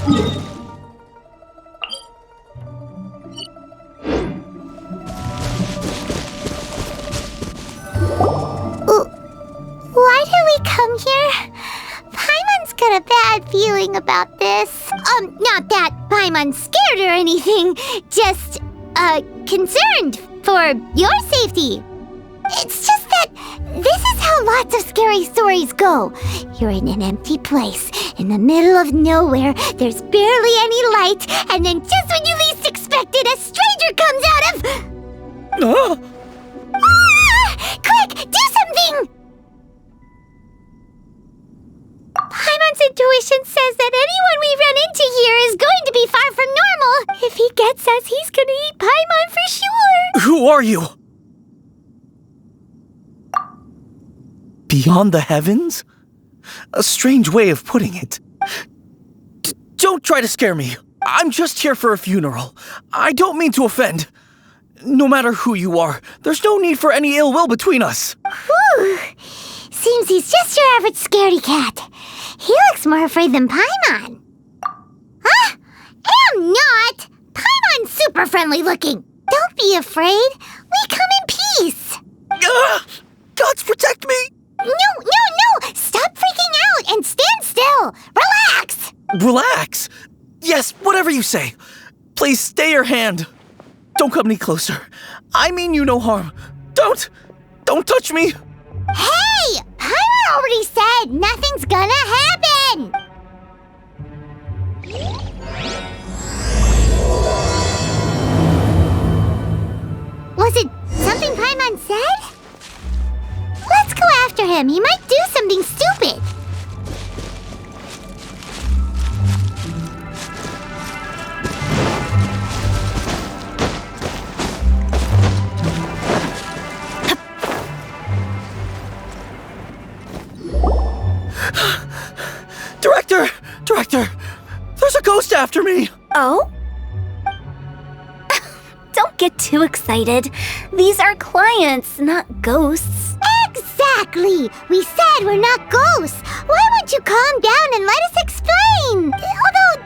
Why did we come here? Paimon's got a bad feeling about this. Not that Paimon's scared or anything, just, concerned for your safety. It's just that this is how lots of scary stories go. You're in an empty place, in the middle of nowhere, there's barely any light, and then just when you least expect it, a stranger comes out of... Quick, do something! Paimon's intuition says that anyone we run into here is going to be far from normal. If he gets us, he's gonna eat Paimon for sure. Who are you? Beyond the heavens? A strange way of putting it. Don't try to scare me. I'm just here for a funeral. I don't mean to offend. No matter who you are, there's no need for any ill will between us. Whew. Seems he's just your average scaredy cat. He looks more afraid than Paimon. Huh? I'm not! Paimon's super friendly looking. Don't be afraid. We come in peace. Gods protect me! No! Stop freaking out and stand still. Relax! Relax? Yes, whatever you say. Please stay your hand. Don't come any closer. I mean you no harm. Don't touch me. Hey! Paimon already said nothing's gonna happen! Was it something Paimon said? Let's go after him. He might do something stupid. Director! There's a ghost after me! Oh? Don't get too excited. These are clients, not ghosts. Exactly! We said we're not ghosts. Why won't you calm down and let us explain? Although,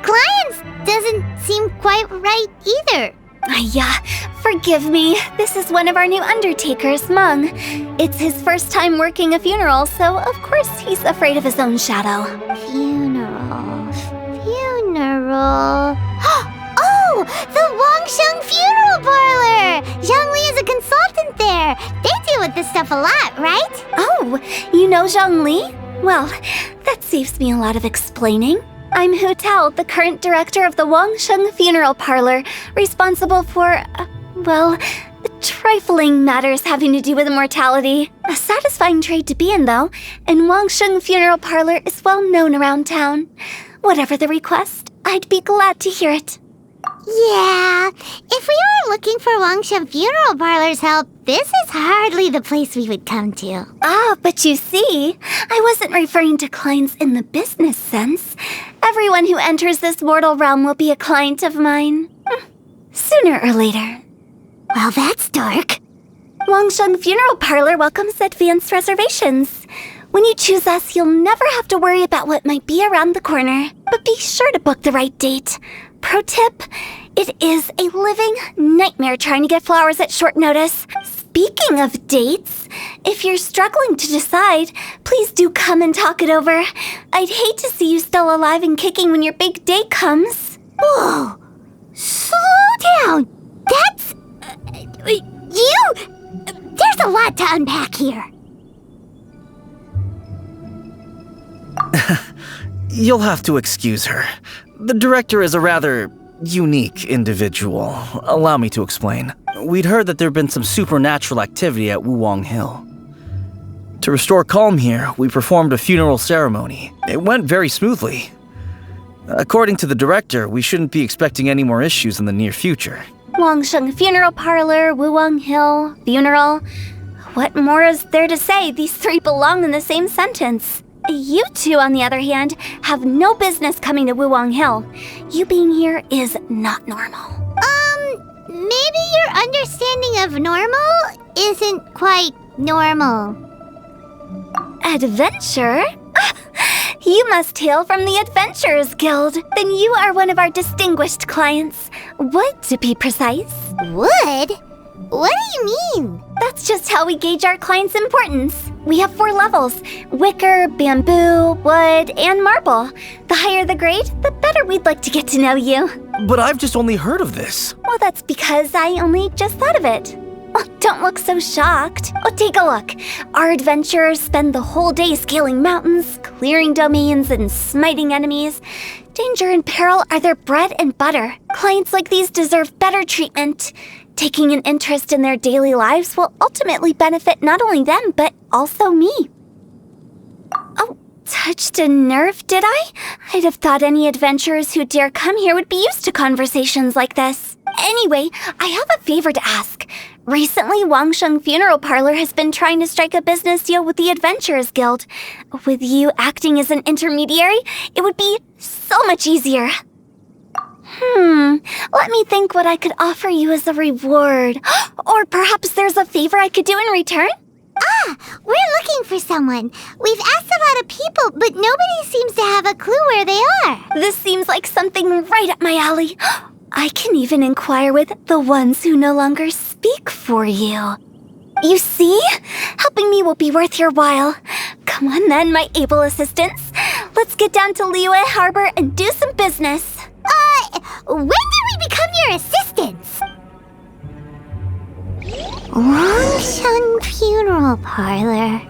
clients doesn't seem quite right either. Yeah, forgive me. This is one of our new undertakers, Meng. It's his first time working a funeral, so of course he's afraid of his own shadow. Funeral. Oh, the Wangsheng Funeral Parlor! Zhongli is a consultant there. They deal with this stuff a lot, right? Oh, you know Zhongli? Well, that saves me a lot of explaining. I'm Hu Tao, the current director of the Wangsheng Funeral Parlor, responsible for, trifling matters having to do with immortality. A satisfying trade to be in, though, and Wangsheng Funeral Parlor is well known around town. Whatever the request, I'd be glad to hear it. Yeah, if we were looking for Wangsheng Funeral Parlor's help, this is hardly the place we would come to. Ah, but you see, I wasn't referring to clients in the business sense. Everyone who enters this mortal realm will be a client of mine. Sooner or later. Well, that's dark. Wangsheng Funeral Parlor welcomes advanced reservations. When you choose us, you'll never have to worry about what might be around the corner. But be sure to book the right date. Pro tip, it is a living nightmare trying to get flowers at short notice. Speaking of dates, if you're struggling to decide, please do come and talk it over. I'd hate to see you still alive and kicking when your big day comes. Whoa! Slow down! That's... There's a lot to unpack here. You'll have to excuse her. The director is a rather unique individual. Allow me to explain. We'd heard that there'd been some supernatural activity at Wuwang Hill. To restore calm here, we performed a funeral ceremony. It went very smoothly. According to the director, we shouldn't be expecting any more issues in the near future. Wangsheng Funeral Parlor, Wuwang Hill, funeral. What more is there to say? These three belong in the same sentence. You two, on the other hand, have no business coming to Wuwang Hill. You being here is not normal. Maybe your understanding of normal isn't quite normal. Adventure? You must hail from the Adventurers Guild. Then you are one of our distinguished clients. Wood, to be precise. Wood? What do you mean? That's just how we gauge our clients' importance. We have 4 levels: wicker, bamboo, wood, and marble. The higher the grade, the better we'd like to get to know you. But I've just only heard of this. Well, that's because I only just thought of it. Oh, don't look so shocked. Oh, take a look. Our adventurers spend the whole day scaling mountains, clearing domains, and smiting enemies. Danger and peril are their bread and butter. Clients like these deserve better treatment. Taking an interest in their daily lives will ultimately benefit not only them, but also me. Oh, touched a nerve, did I? I'd have thought any adventurers who dare come here would be used to conversations like this. Anyway, I have a favor to ask. Recently, Wangsheng Funeral Parlor has been trying to strike a business deal with the Adventurers Guild. With you acting as an intermediary, it would be so much easier. Let me think what I could offer you as a reward. Or perhaps there's a favor I could do in return? We're looking for someone. We've asked a lot of people, but nobody seems to have a clue where they are. This seems like something right up my alley. I can even inquire with the ones who no longer speak for you. You see? Helping me will be worth your while. Come on then, my able assistants. Let's get down to Liyue Harbor and do some business. When did we become your assistants? Wangsheng Funeral Parlor.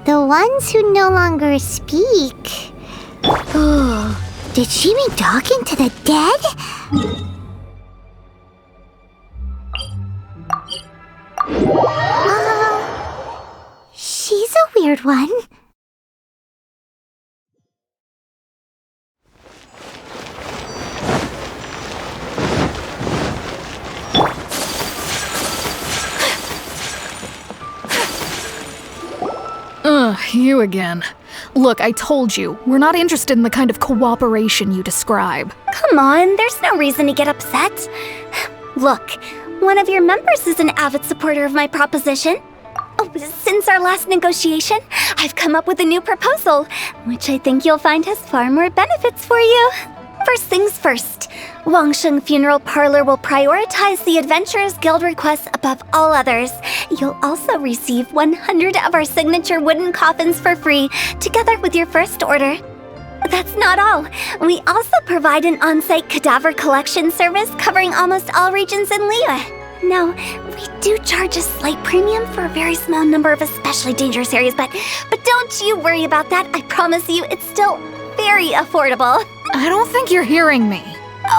The ones who no longer speak. Oh, did she mean talking to the dead? She's a weird one. You again. Look, I told you, we're not interested in the kind of cooperation you describe. Come on, there's no reason to get upset. Look, one of your members is an avid supporter of my proposition. Oh, since our last negotiation, I've come up with a new proposal, which I think you'll find has far more benefits for you. First things first, Wangsheng Funeral Parlor will prioritize the Adventurers Guild requests above all others. You'll also receive 100 of our signature wooden coffins for free, together with your first order. That's not all. We also provide an on-site cadaver collection service covering almost all regions in Liyue. Now, we do charge a slight premium for a very small number of especially dangerous areas, but don't you worry about that. I promise you, it's still very affordable. I don't think you're hearing me.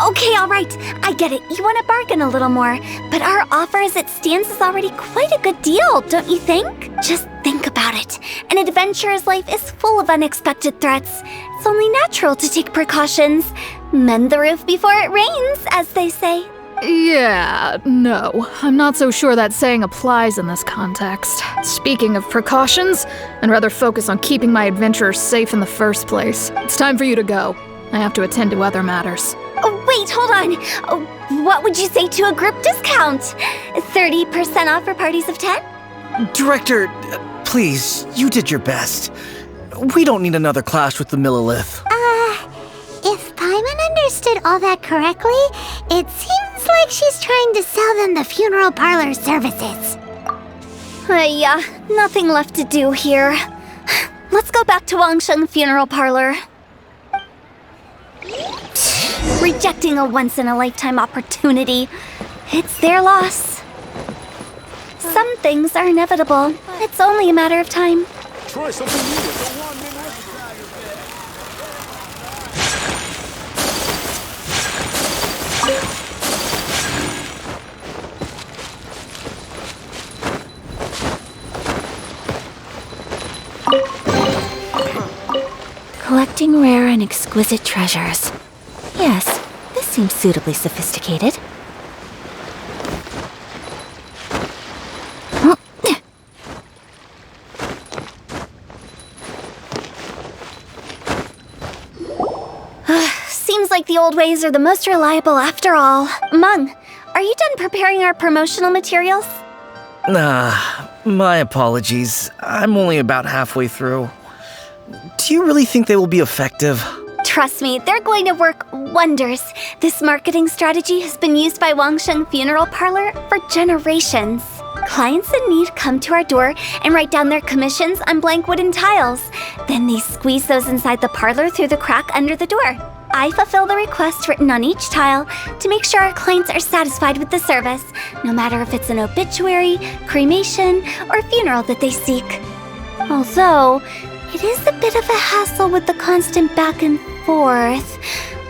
Okay, all right. I get it. You want to bargain a little more. But our offer as it stands is already quite a good deal, don't you think? Just think about it. An adventurer's life is full of unexpected threats. It's only natural to take precautions. Mend the roof before it rains, as they say. Yeah, no. I'm not so sure that saying applies in this context. Speaking of precautions, I'd rather focus on keeping my adventurers safe in the first place. It's time for you to go. I have to attend to other matters. Oh, wait, hold on. Oh, what would you say to a group discount? 30% off for parties of 10? Director, please, you did your best. We don't need another clash with the Millilith. If Paimon understood all that correctly, it seems like she's trying to sell them the funeral parlor services. Yeah, nothing left to do here. Let's go back to Wangsheng Funeral Parlor. Rejecting a once-in-a-lifetime opportunity. It's their loss. Some things are inevitable. It's only a matter of time. Try something new with the 1 minute. Collecting rare and exquisite treasures. Yes, this seems suitably sophisticated. Seems like the old ways are the most reliable after all. Meng, are you done preparing our promotional materials? My apologies. I'm only about halfway through. Do you really think they will be effective? Trust me, they're going to work wonders. This marketing strategy has been used by Wangsheng Funeral Parlor for generations. Clients in need come to our door and write down their commissions on blank wooden tiles. Then they squeeze those inside the parlor through the crack under the door. I fulfill the request written on each tile to make sure our clients are satisfied with the service, no matter if it's an obituary, cremation, or funeral that they seek. Although, it is a bit of a hassle with the constant back and forth.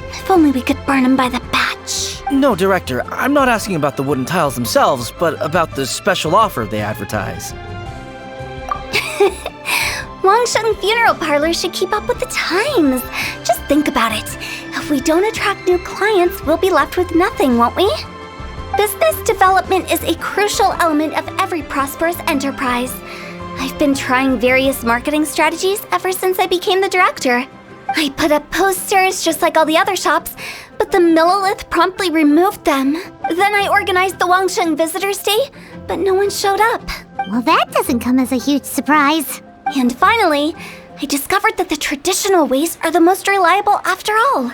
If only we could burn them by the batch. No, Director, I'm not asking about the wooden tiles themselves, but about the special offer they advertise. Wangsheng Funeral Parlor should keep up with the times. Just think about it. If we don't attract new clients, we'll be left with nothing, won't we? Business development is a crucial element of every prosperous enterprise. I've been trying various marketing strategies ever since I became the director. I put up posters just like all the other shops, but the Millilith promptly removed them. Then I organized the Wangsheng Visitors Day, but no one showed up. Well, that doesn't come as a huge surprise. And finally, I discovered that the traditional ways are the most reliable after all.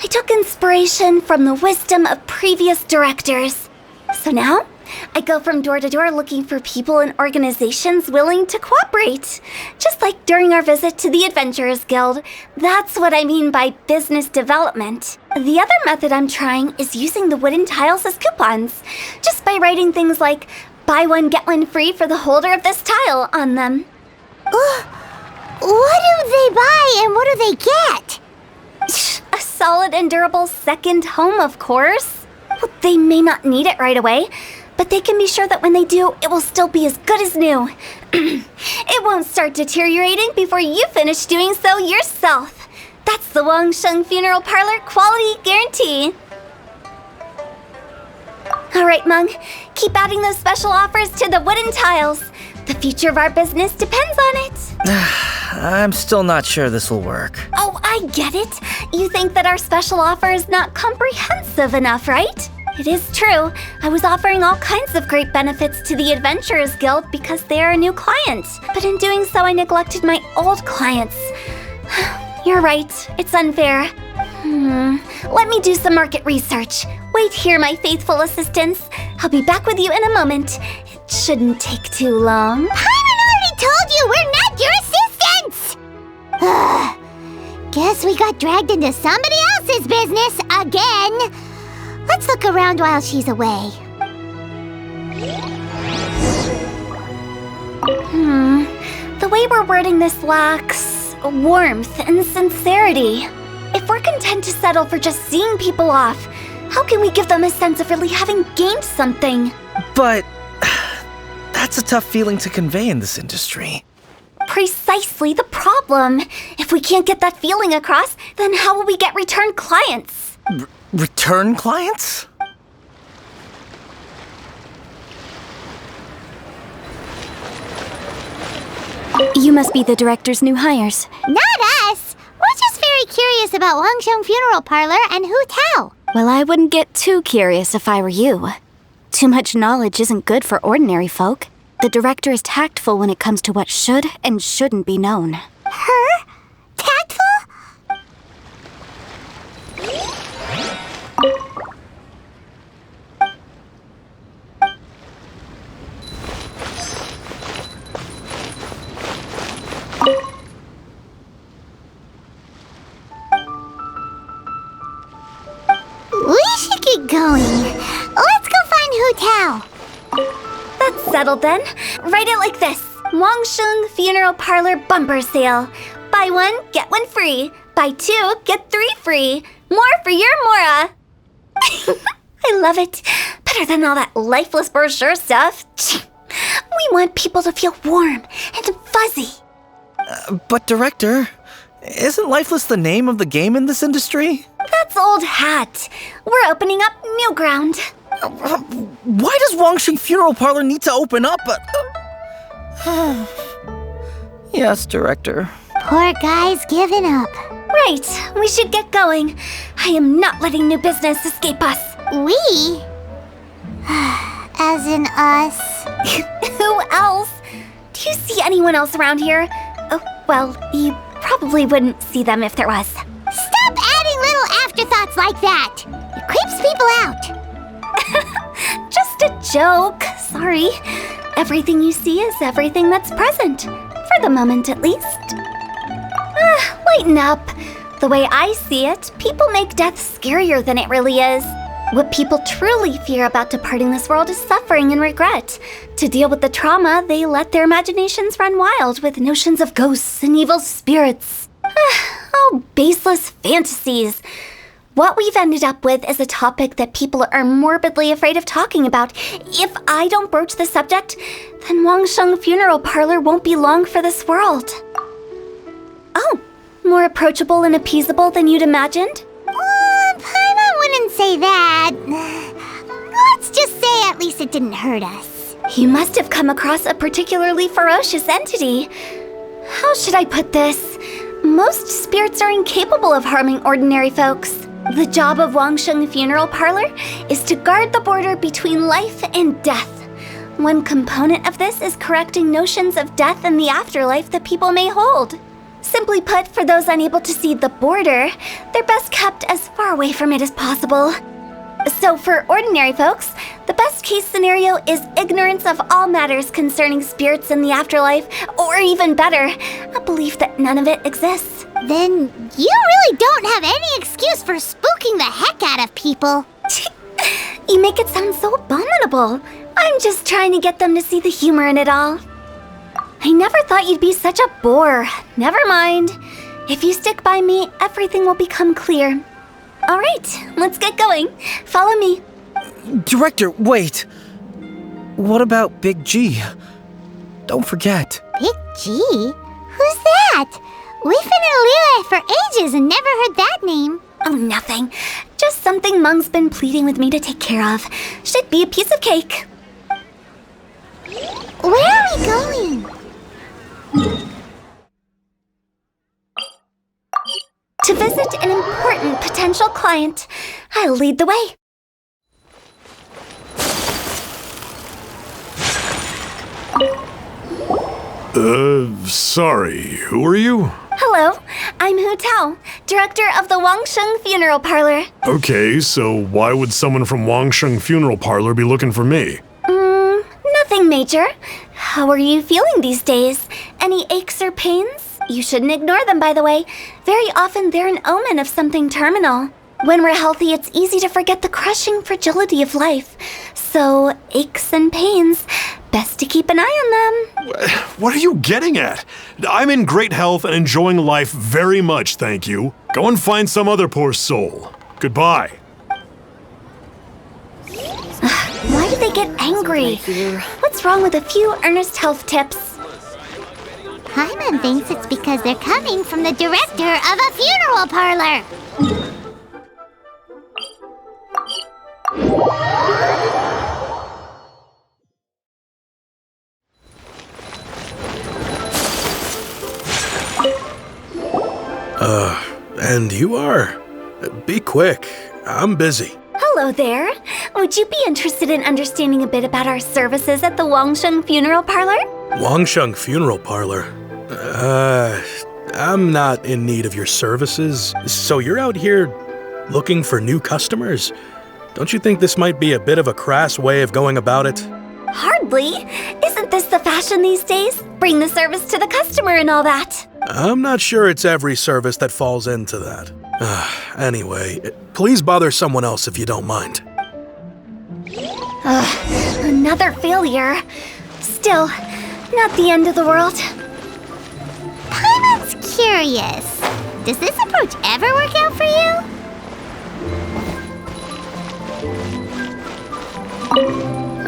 I took inspiration from the wisdom of previous directors. So now, I go from door to door looking for people and organizations willing to cooperate. Just like during our visit to the Adventurers Guild. That's what I mean by business development. The other method I'm trying is using the wooden tiles as coupons. Just by writing things like, buy one, get one free for the holder of this tile on them. What do they buy and what do they get? A solid and durable second home, of course. Well, they may not need it right away, but they can be sure that when they do, it will still be as good as new. It won't start deteriorating before you finish doing so yourself. That's the Wangsheng Funeral Parlor quality guarantee. All right, Mung, keep adding those special offers to the wooden tiles. The future of our business depends on it. I'm still not sure this will work. Oh, I get it. You think that our special offer is not comprehensive enough, right? It is true. I was offering all kinds of great benefits to the Adventurers Guild because they are a new client. But in doing so, I neglected my old clients. You're right. It's unfair. Let me do some market research. Wait here, my faithful assistants. I'll be back with you in a moment. It shouldn't take too long. Paimon already told you we're not your assistants! Guess we got dragged into somebody else's business again. Let's look around while she's away. The way we're wording this lacks warmth and sincerity. If we're content to settle for just seeing people off, how can we give them a sense of really having gained something? But that's a tough feeling to convey in this industry. Precisely the problem. If we can't get that feeling across, then how will we get return clients? Return clients? You must be the director's new hires. Not us! We're just very curious about Wangsheng Funeral Parlor and Hu Tao. Well, I wouldn't get too curious if I were you. Too much knowledge isn't good for ordinary folk. The director is tactful when it comes to what should and shouldn't be known. Her? Tactful? We should get going. Let's go find Hu Tao. That's settled then. Write it like this. Wangsheng Funeral Parlor Bumper Sale. Buy one, get one free. Buy two, get three free. More for your Mora. I love it. Better than all that lifeless brochure stuff. We want people to feel warm and fuzzy. But Director, isn't Lifeless the name of the game in this industry? That's old hat. We're opening up new ground. Why does Wangsheng Funeral Parlor need to open up? Yes, Director. Poor guy's given up. Right, we should get going. I am not letting new business escape us. We? As in us. Who else? Do you see anyone else around here? Oh, well, you probably wouldn't see them if there was. Stop adding little afterthoughts like that! It creeps people out. Just a joke. Sorry. Everything you see is everything that's present. For the moment, at least. Lighten up. The way I see it, people make death scarier than it really is. What people truly fear about departing this world is suffering and regret. To deal with the trauma, they let their imaginations run wild with notions of ghosts and evil spirits. Oh, baseless fantasies. What we've ended up with is a topic that people are morbidly afraid of talking about. If I don't broach the subject, then Wangsheng Funeral Parlor won't be long for this world. Oh, more approachable and appeasable than you'd imagined? Paimon wouldn't say that. Let's just say at least it didn't hurt us. You must have come across a particularly ferocious entity. How should I put this? Most spirits are incapable of harming ordinary folks. The job of Wangsheng Funeral Parlor is to guard the border between life and death. One component of this is correcting notions of death and the afterlife that people may hold. Simply put, for those unable to see the border, they're best kept as far away from it as possible. So for ordinary folks, the best case scenario is ignorance of all matters concerning spirits in the afterlife, or even better, a belief that none of it exists. Then you really don't have any excuse for spooking the heck out of people. You make it sound so abominable. I'm just trying to get them to see the humor in it all. I never thought you'd be such a bore. Never mind. If you stick by me, everything will become clear. All right, let's get going. Follow me. Director, wait. What about Big G? Don't forget. Big G? Who's that? We've been in Haliya for ages and never heard that name. Oh, nothing. Just something Mung's been pleading with me to take care of. Should be a piece of cake. Where are we going? To visit an important potential client. I'll lead the way. Sorry, who are you? Hello, I'm Hu Tao, director of the Wangsheng Funeral Parlor. Okay, so why would someone from Wangsheng Funeral Parlor be looking for me? Nothing major. How are you feeling these days? Any aches or pains? You shouldn't ignore them, by the way. Very often they're an omen of something terminal. When we're healthy, it's easy to forget the crushing fragility of life. So, aches and pains, best to keep an eye on them. What are you getting at? I'm in great health and enjoying life very much, thank you. Go and find some other poor soul. Goodbye. Why do they get angry? What's wrong with a few earnest health tips? Paimon thinks it's because they're coming from the director of a funeral parlor. And you are? Be quick. I'm busy. Hello there. Would you be interested in understanding a bit about our services at the Wangsheng Funeral Parlor? Wangsheng Funeral Parlor? I'm not in need of your services. So you're out here looking for new customers? Don't you think this might be a bit of a crass way of going about it? Hardly. Isn't this the fashion these days? Bring the service to the customer and all that. I'm not sure it's every service that falls into that. Anyway, please bother someone else if you don't mind. Another failure. Still, not the end of the world. Paimon's curious. Does this approach ever work out for you?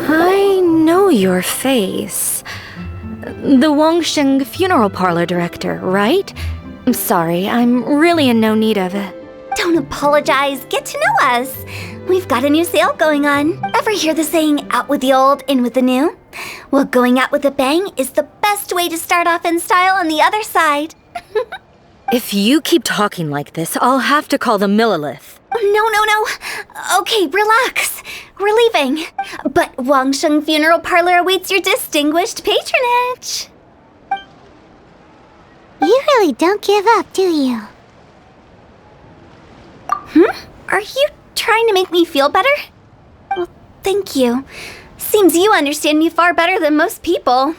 I know your face. The Wangsheng Funeral Parlor director, right? I'm sorry, I'm really in no need of it. Don't apologize. Get to know us. We've got a new sale going on. Ever hear the saying, out with the old, in with the new? Well, going out with a bang is the best way to start off in style on the other side. If you keep talking like this, I'll have to call the Millilith. No. Okay, relax. We're leaving. But Wangsheng Funeral Parlor awaits your distinguished patronage. You really don't give up, do you? Are you trying to make me feel better? Well, thank you. Seems you understand me far better than most people.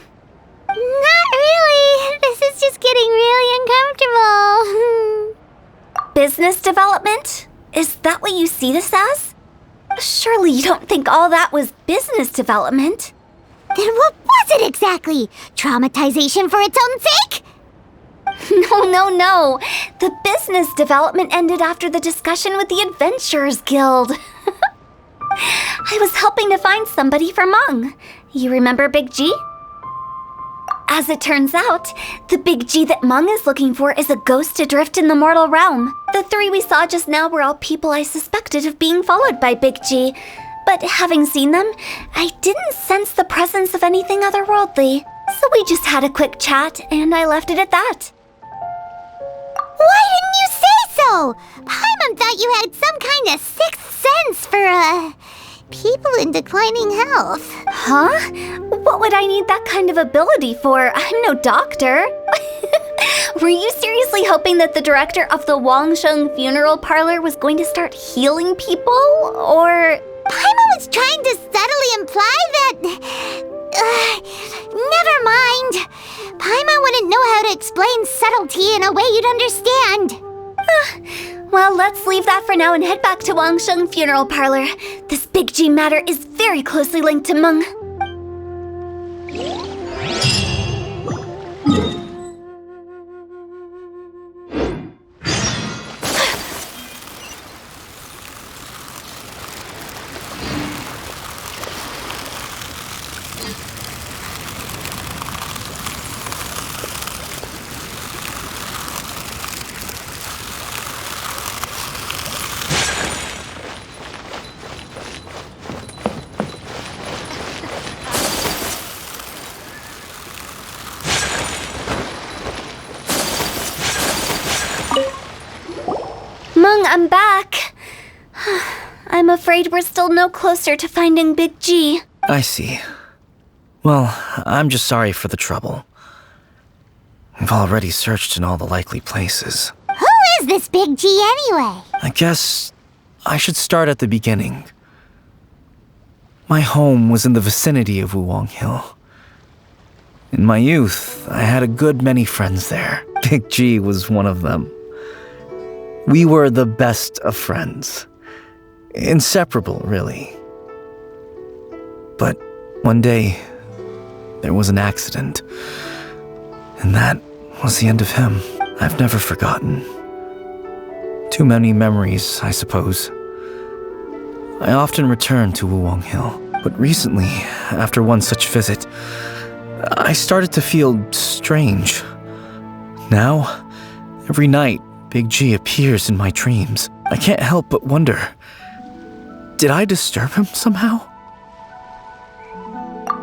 Not really. This is just getting really uncomfortable. Business development? Is that what you see this as? Surely you don't think all that was business development. Then what was it exactly? Traumatization for its own sake? No. The business development ended after the discussion with the Adventurers Guild. I was helping to find somebody for Mung. You remember Big G? As it turns out, the Big G that Mung is looking for is a ghost adrift in the mortal realm. The 3 we saw just now were all people I suspected of being followed by Big G. But having seen them, I didn't sense the presence of anything otherworldly. So we just had a quick chat, and I left it at that. Why didn't you say so? Paimon thought you had some kind of sixth sense for, people in declining health. Huh? What would I need that kind of ability for? I'm no doctor. Were you seriously hoping that the director of the Wangsheng Funeral Parlor was going to start healing people? Or... Paimon was trying to subtly imply that... never mind. Paimon wouldn't know how to explain subtlety in a way you'd understand. Well, let's leave that for now and head back to Wangsheng Funeral Parlor. This Big G matter is very closely linked to Mung. Mung, I'm back. I'm afraid we're still no closer to finding Big G. I see. Well, I'm just sorry for the trouble. We've already searched in all the likely places. Who is this Big G anyway? I guess I should start at the beginning. My home was in the vicinity of Wuwang Hill. In my youth, I had a good many friends there. Big G was one of them. We were the best of friends. Inseparable, really. But one day, there was an accident. And that was the end of him. I've never forgotten. Too many memories, I suppose. I often return to Wuwang Hill. But recently, after one such visit, I started to feel strange. Now, every night, Big G appears in my dreams. I can't help but wonder, did I disturb him somehow?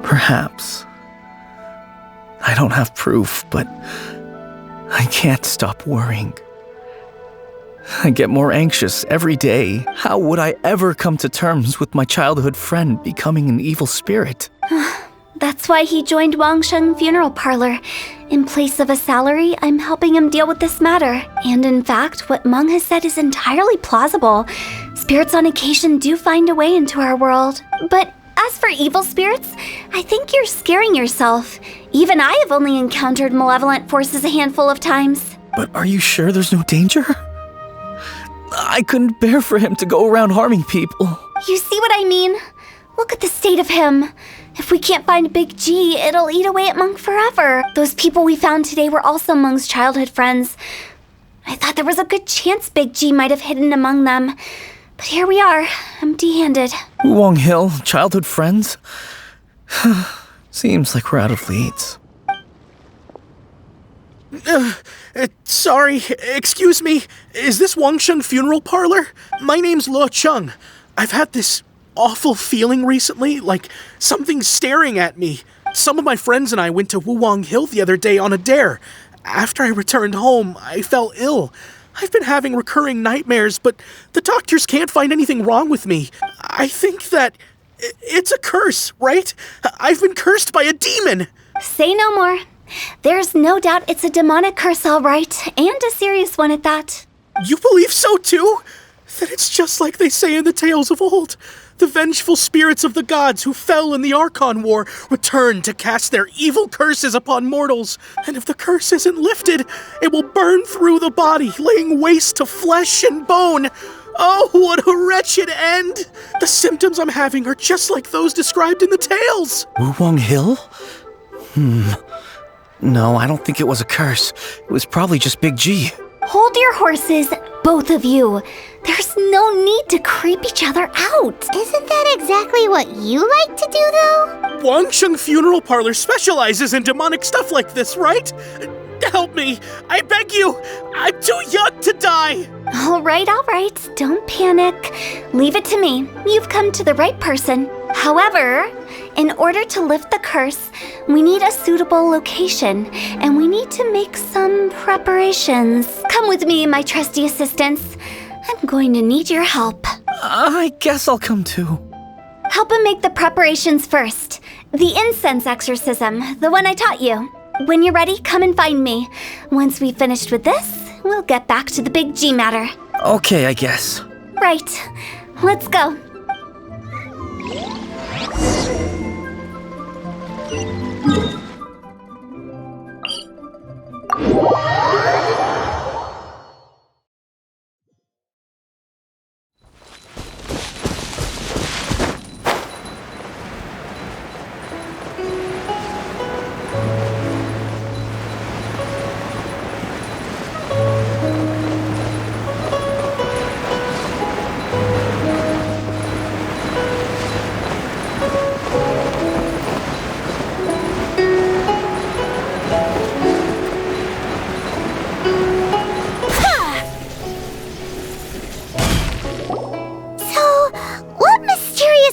Perhaps. I don't have proof, but I can't stop worrying. I get more anxious every day. How would I ever come to terms with my childhood friend becoming an evil spirit? That's why he joined Wangsheng Funeral Parlor. In place of a salary, I'm helping him deal with this matter. And in fact, what Mung has said is entirely plausible. Spirits on occasion do find a way into our world. But as for evil spirits, I think you're scaring yourself. Even I have only encountered malevolent forces a handful of times. But are you sure there's no danger? I couldn't bear for him to go around harming people. You see what I mean? Look at the state of him. If we can't find Big G, it'll eat away at Mung forever. Those people we found today were also Mung's childhood friends. I thought there was a good chance Big G might have hidden among them. But here we are, empty-handed. Wuwang Hill, childhood friends? Seems like we're out of leads. Sorry, excuse me. Is this Wangsheng Funeral Parlor? My name's Luo Chung. I've had this awful feeling recently, like something's staring at me. Some of my friends and I went to Wuwang Hill the other day on a dare. After I returned home, I fell ill. I've been having recurring nightmares, but the doctors can't find anything wrong with me. I think that it's a curse, right? I've been cursed by a demon. Say no more. There's no doubt it's a demonic curse, all right, and a serious one at that. You believe so too? Then it's just like they say in the tales of old. The vengeful spirits of the gods who fell in the Archon War return to cast their evil curses upon mortals. And if the curse isn't lifted, it will burn through the body, laying waste to flesh and bone. Oh, what a wretched end! The symptoms I'm having are just like those described in the tales. Wuwang Hill? No, I don't think it was a curse. It was probably just Big G. Hold your horses, both of you. There's no need to creep each other out. Isn't that exactly what you like to do, though? Wangsheng Funeral Parlor specializes in demonic stuff like this, right? Help me, I beg you. I'm too young to die. All right, don't panic. Leave it to me. You've come to the right person. However, in order to lift the curse, we need a suitable location, and we need to make some preparations. Come with me, my trusty assistants. I'm going to need your help. I guess I'll come too. Help him make the preparations first. The incense exorcism, the one I taught you. When you're ready, come and find me. Once we've finished with this, we'll get back to the Big G matter. Okay, I guess. Right. Let's go.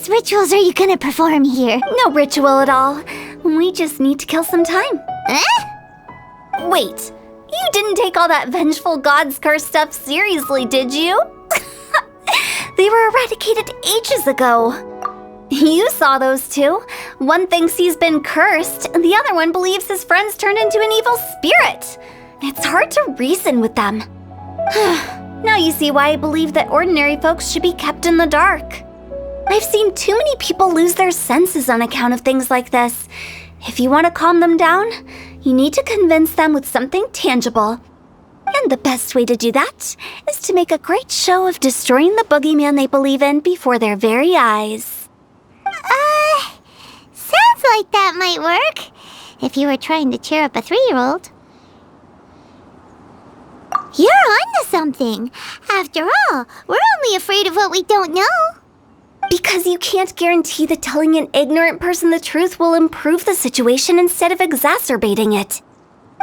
Rituals are you gonna perform here? No ritual at all. We just need to kill some time. Wait, you didn't take all that vengeful god's curse stuff seriously, did you? They were eradicated ages ago. You saw those two. One thinks he's been cursed, and the other one believes his friends turned into an evil spirit. It's hard to reason with them. Now you see why I believe that ordinary folks should be kept in the dark. I've seen too many people lose their senses on account of things like this. If you want to calm them down, you need to convince them with something tangible. And the best way to do that is to make a great show of destroying the boogeyman they believe in before their very eyes. Sounds like that might work. If you were trying to cheer up a 3-year-old. You're onto something. After all, we're only afraid of what we don't know. Because you can't guarantee that telling an ignorant person the truth will improve the situation instead of exacerbating it.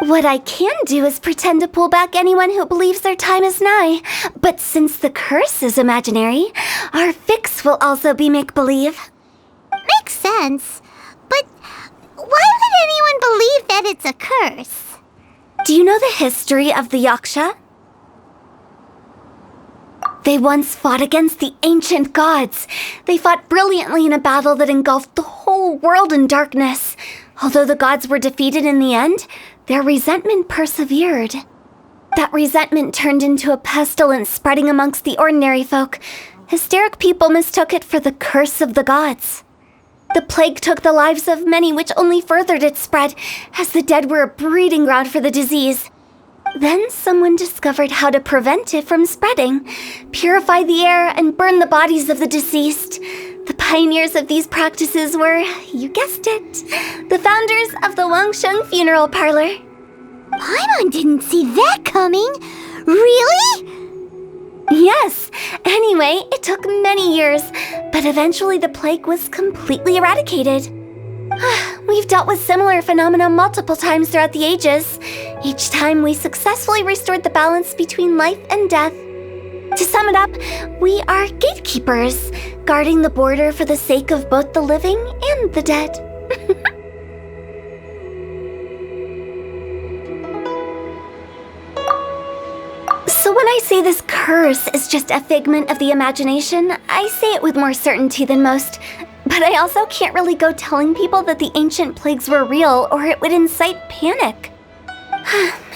What I can do is pretend to pull back anyone who believes their time is nigh. But since the curse is imaginary, our fix will also be make-believe. Makes sense. But why would anyone believe that it's a curse? Do you know the history of the Yaksha? They once fought against the ancient gods. They fought brilliantly in a battle that engulfed the whole world in darkness. Although the gods were defeated in the end, their resentment persevered. That resentment turned into a pestilence spreading amongst the ordinary folk. Hysteric people mistook it for the curse of the gods. The plague took the lives of many, which only furthered its spread, as the dead were a breeding ground for the disease. Then someone discovered how to prevent it from spreading, purify the air, and burn the bodies of the deceased. The pioneers of these practices were, you guessed it, the founders of the Wangsheng Funeral Parlor. Paimon didn't see that coming. Really? Yes. Anyway, it took many years, but eventually the plague was completely eradicated. We've dealt with similar phenomena multiple times throughout the ages. Each time we successfully restored the balance between life and death. To sum it up, we are gatekeepers, guarding the border for the sake of both the living and the dead. So when I say this curse is just a figment of the imagination, I say it with more certainty than most. But But I also can't really go telling people that the ancient plagues were real, or it would incite panic.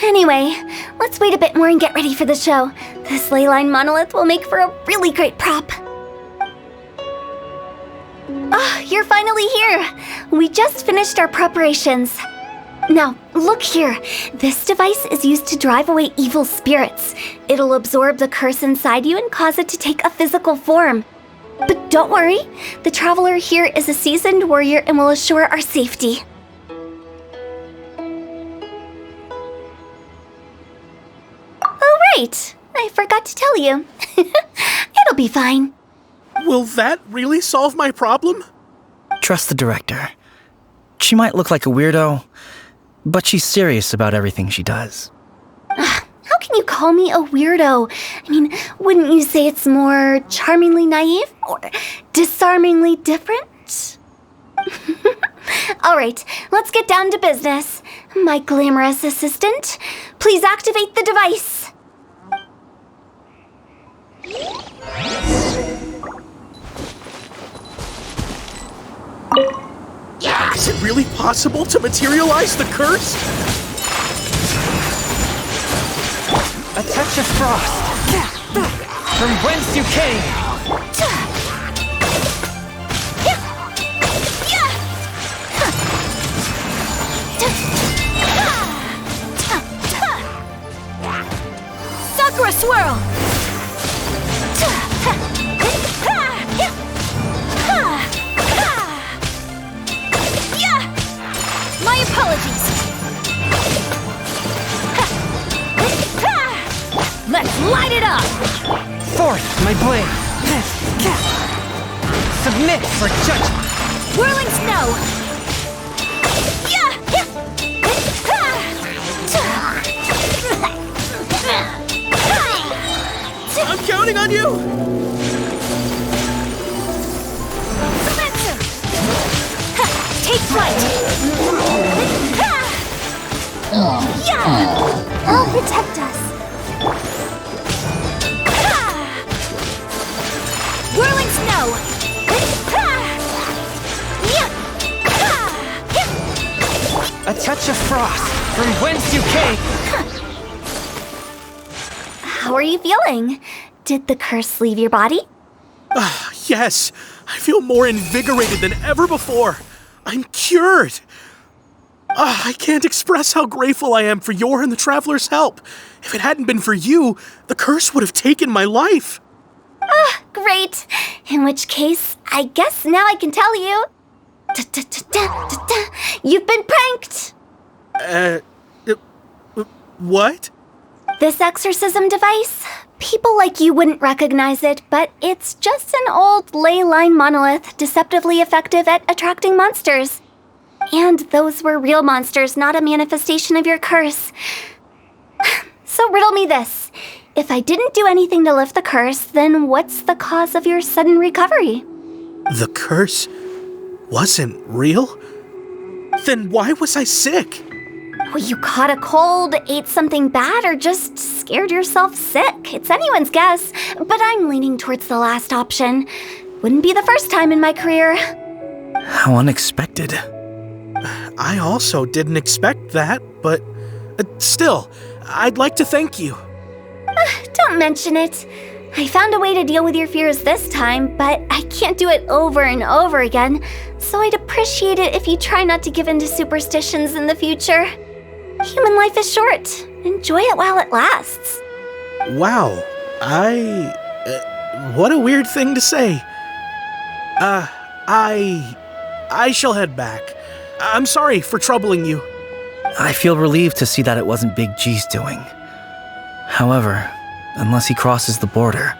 Anyway, let's wait a bit more and get ready for the show. This leyline monolith will make for a really great prop. Oh, you're finally here! We just finished our preparations. Now, look here. This device is used to drive away evil spirits. It'll absorb the curse inside you and cause it to take a physical form. But don't worry, the traveler here is a seasoned warrior and will assure our safety. Oh, right. I forgot to tell you. It'll be fine. Will that really solve my problem? Trust the director. She might look like a weirdo, but she's serious about everything she does. How can you call me a weirdo? I mean, wouldn't you say it's more charmingly naive or disarmingly different? All right, let's get down to business. My glamorous assistant, please activate the device. Is it really possible to materialize the curse? A touch of frost. From whence you came. Sakura swirl! My apologies. Let's light it up! Forth, my blade. Submit for judgment. Whirling snow! I'm counting on you! Take flight! I'll protect us. Whirling snow! A touch of frost. From whence you came. How are you feeling? Did the curse leave your body? Yes, I feel more invigorated than ever before. I'm cured. I can't express how grateful I am for your and the Traveler's help. If it hadn't been for you, the curse would have taken my life. Great. In which case, I guess now I can tell you. You've been pranked. What? This exorcism device, people like you wouldn't recognize it, but it's just an old ley line monolith deceptively effective at attracting monsters. And those were real monsters, not a manifestation of your curse. So riddle me this. If I didn't do anything to lift the curse, then what's the cause of your sudden recovery? The curse wasn't real? Then why was I sick? Well, you caught a cold, ate something bad, or just scared yourself sick. It's anyone's guess, but I'm leaning towards the last option. Wouldn't be the first time in my career. How unexpected. I also didn't expect that, but still, I'd like to thank you. Don't mention it. I found a way to deal with your fears this time, but I can't do it over and over again, so I'd appreciate it if you try not to give in to superstitions in the future. Human life is short. Enjoy it while it lasts. Wow, what a weird thing to say. I shall head back. I'm sorry for troubling you. I feel relieved to see that it wasn't Big G's doing. However, unless he crosses the border,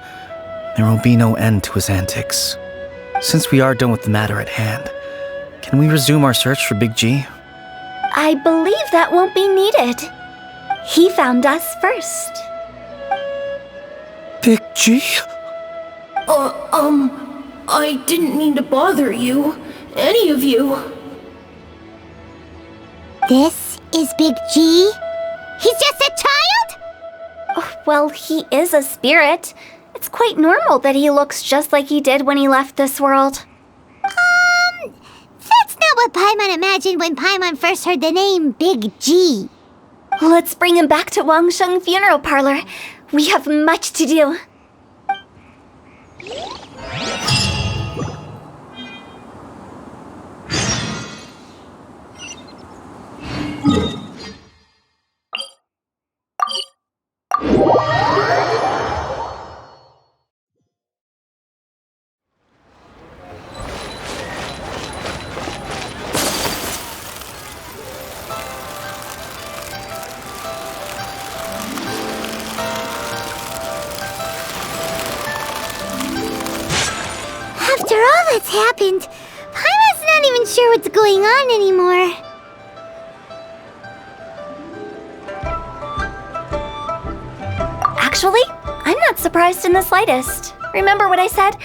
there will be no end to his antics. Since we are done with the matter at hand, can we resume our search for Big G? I believe that won't be needed. He found us first. Big G? I didn't mean to bother you. Any of you. This is Big G? He's just a child? Oh, well, he is a spirit. It's quite normal that he looks just like he did when he left this world. what Paimon imagined when Paimon first heard the name Big G. Let's bring him back to Wangsheng Funeral Parlor. We have much to do. After all that's happened, Paimon's not even sure what's going on anymore. Actually, I'm not surprised in the slightest. Remember what I said?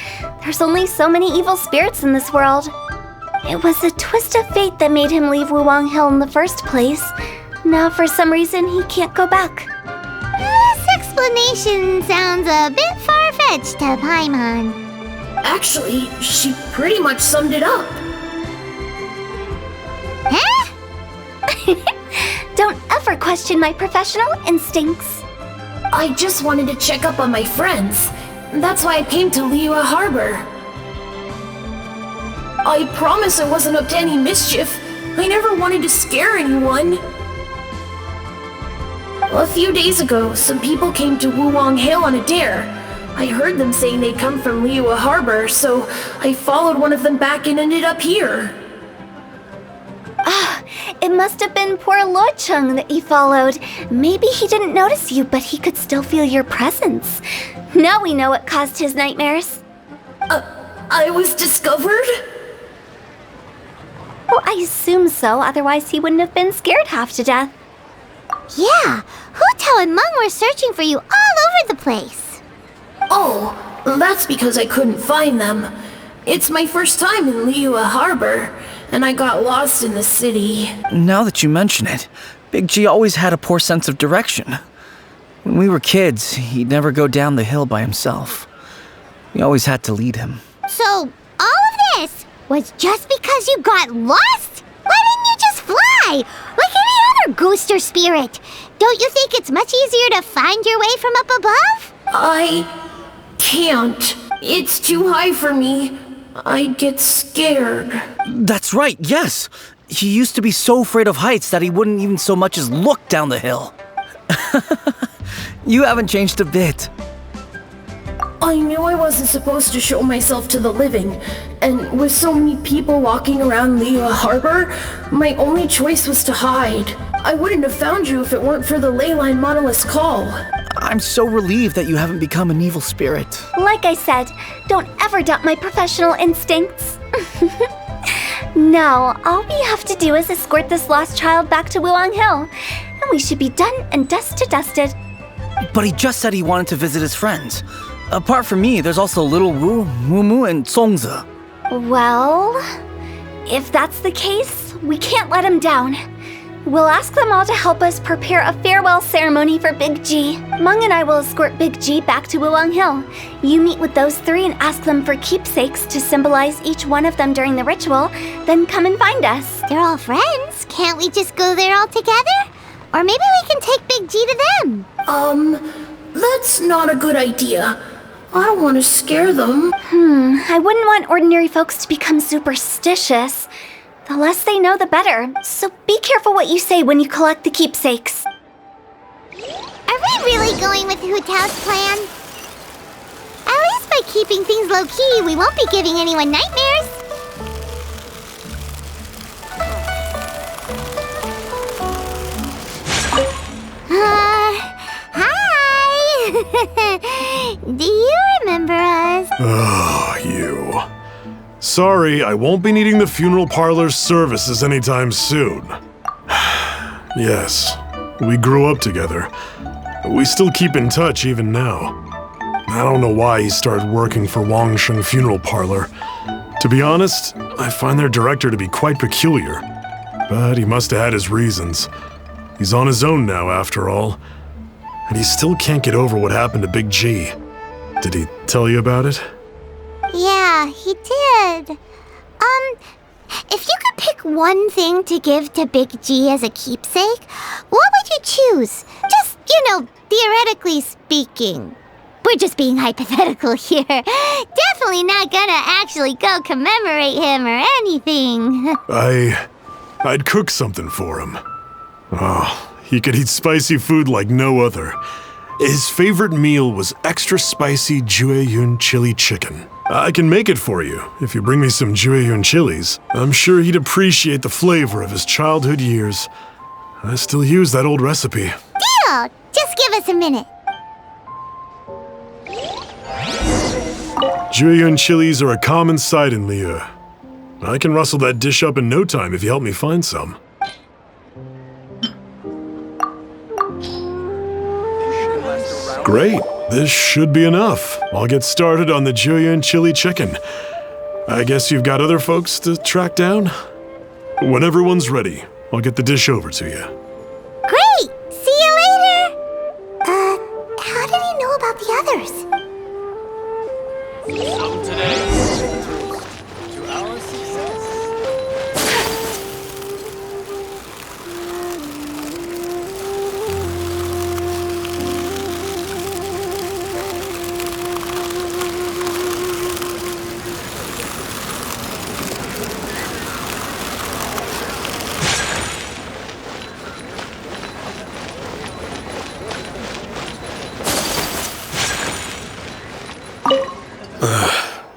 There's only so many evil spirits in this world. It was a twist of fate that made him leave Wuwang Hill in the first place. Now, for some reason, he can't go back. This explanation sounds a bit far-fetched to Paimon. Actually, she pretty much summed it up. Huh? Don't ever question my professional instincts. I just wanted to check up on my friends. That's why I came to Liyue Harbor. I promise I wasn't up to any mischief. I never wanted to scare anyone. A few days ago, some people came to Wuwang Hill on a dare. I heard them saying they'd come from Liyue Harbor, so I followed one of them back and ended up here. It must have been poor Lo Chung that you followed. Maybe he didn't notice you, but he could still feel your presence. Now we know what caused his nightmares. I was discovered? Well, I assume so, otherwise he wouldn't have been scared half to death. Yeah, Hu Tao and Meng were searching for you all over the place. Oh, that's because I couldn't find them. It's my first time in Liyue Harbor, and I got lost in the city. Now that you mention it, Big G always had a poor sense of direction. When we were kids, he'd never go down the hill by himself. We always had to lead him. So, all of this was just because you got lost? Why didn't you just fly? Like any other ghost or spirit? Don't you think it's much easier to find your way from up above? I can't. It's too high for me. I'd get scared. That's right, yes! He used to be so afraid of heights that he wouldn't even so much as look down the hill. You haven't changed a bit. I knew I wasn't supposed to show myself to the living, and with so many people walking around Liyue Harbor, my only choice was to hide. I wouldn't have found you if it weren't for the Leyline Monolith's call. I'm so relieved that you haven't become an evil spirit. Like I said, don't ever doubt my professional instincts. Now, all we have to do is escort this lost child back to Wuwang Hill, and we should be done and dust to dusted. But he just said he wanted to visit his friends. Apart from me, there's also Little Wu, Mumu, and Songzi. Well, if that's the case, we can't let him down. We'll ask them all to help us prepare a farewell ceremony for Big G. Meng and I will escort Big G back to Wuwang Hill. You meet with those three and ask them for keepsakes to symbolize each one of them during the ritual, then come and find us. They're all friends. Can't we just go there all together? Or maybe we can take Big G to them. That's not a good idea. I don't want to scare them. I wouldn't want ordinary folks to become superstitious. The less they know, the better. So be careful what you say when you collect the keepsakes. Are we really going with Hu Tao's plan? At least by keeping things low-key, we won't be giving anyone nightmares. Hi! Do you remember us? Oh, you. Sorry, I won't be needing the funeral parlor's services anytime soon. Yes, we grew up together. We still keep in touch even now. I don't know why he started working for Wangsheng Funeral Parlor. To be honest, I find their director to be quite peculiar. But he must have had his reasons. He's on his own now, after all. And he still can't get over what happened to Big G. Did he tell you about it? Yeah, he did. If you could pick one thing to give to Big G as a keepsake, what would you choose? Just, theoretically speaking. We're just being hypothetical here. Definitely not gonna actually go commemorate him or anything. I'd cook something for him. Oh, he could eat spicy food like no other. His favorite meal was extra spicy Jueyun chili chicken. I can make it for you if you bring me some Jueyun chilies. I'm sure he'd appreciate the flavor of his childhood years. I still use that old recipe. Deal! Just give us a minute. Jueyun chilies are a common sight in Liyue. I can rustle that dish up in no time if you help me find some. Great, this should be enough. I'll get started on the Jueyun chili chicken. I guess you've got other folks to track down? When everyone's ready, I'll get the dish over to you. Great! See you later! How did he know about the others? Some today. To our success.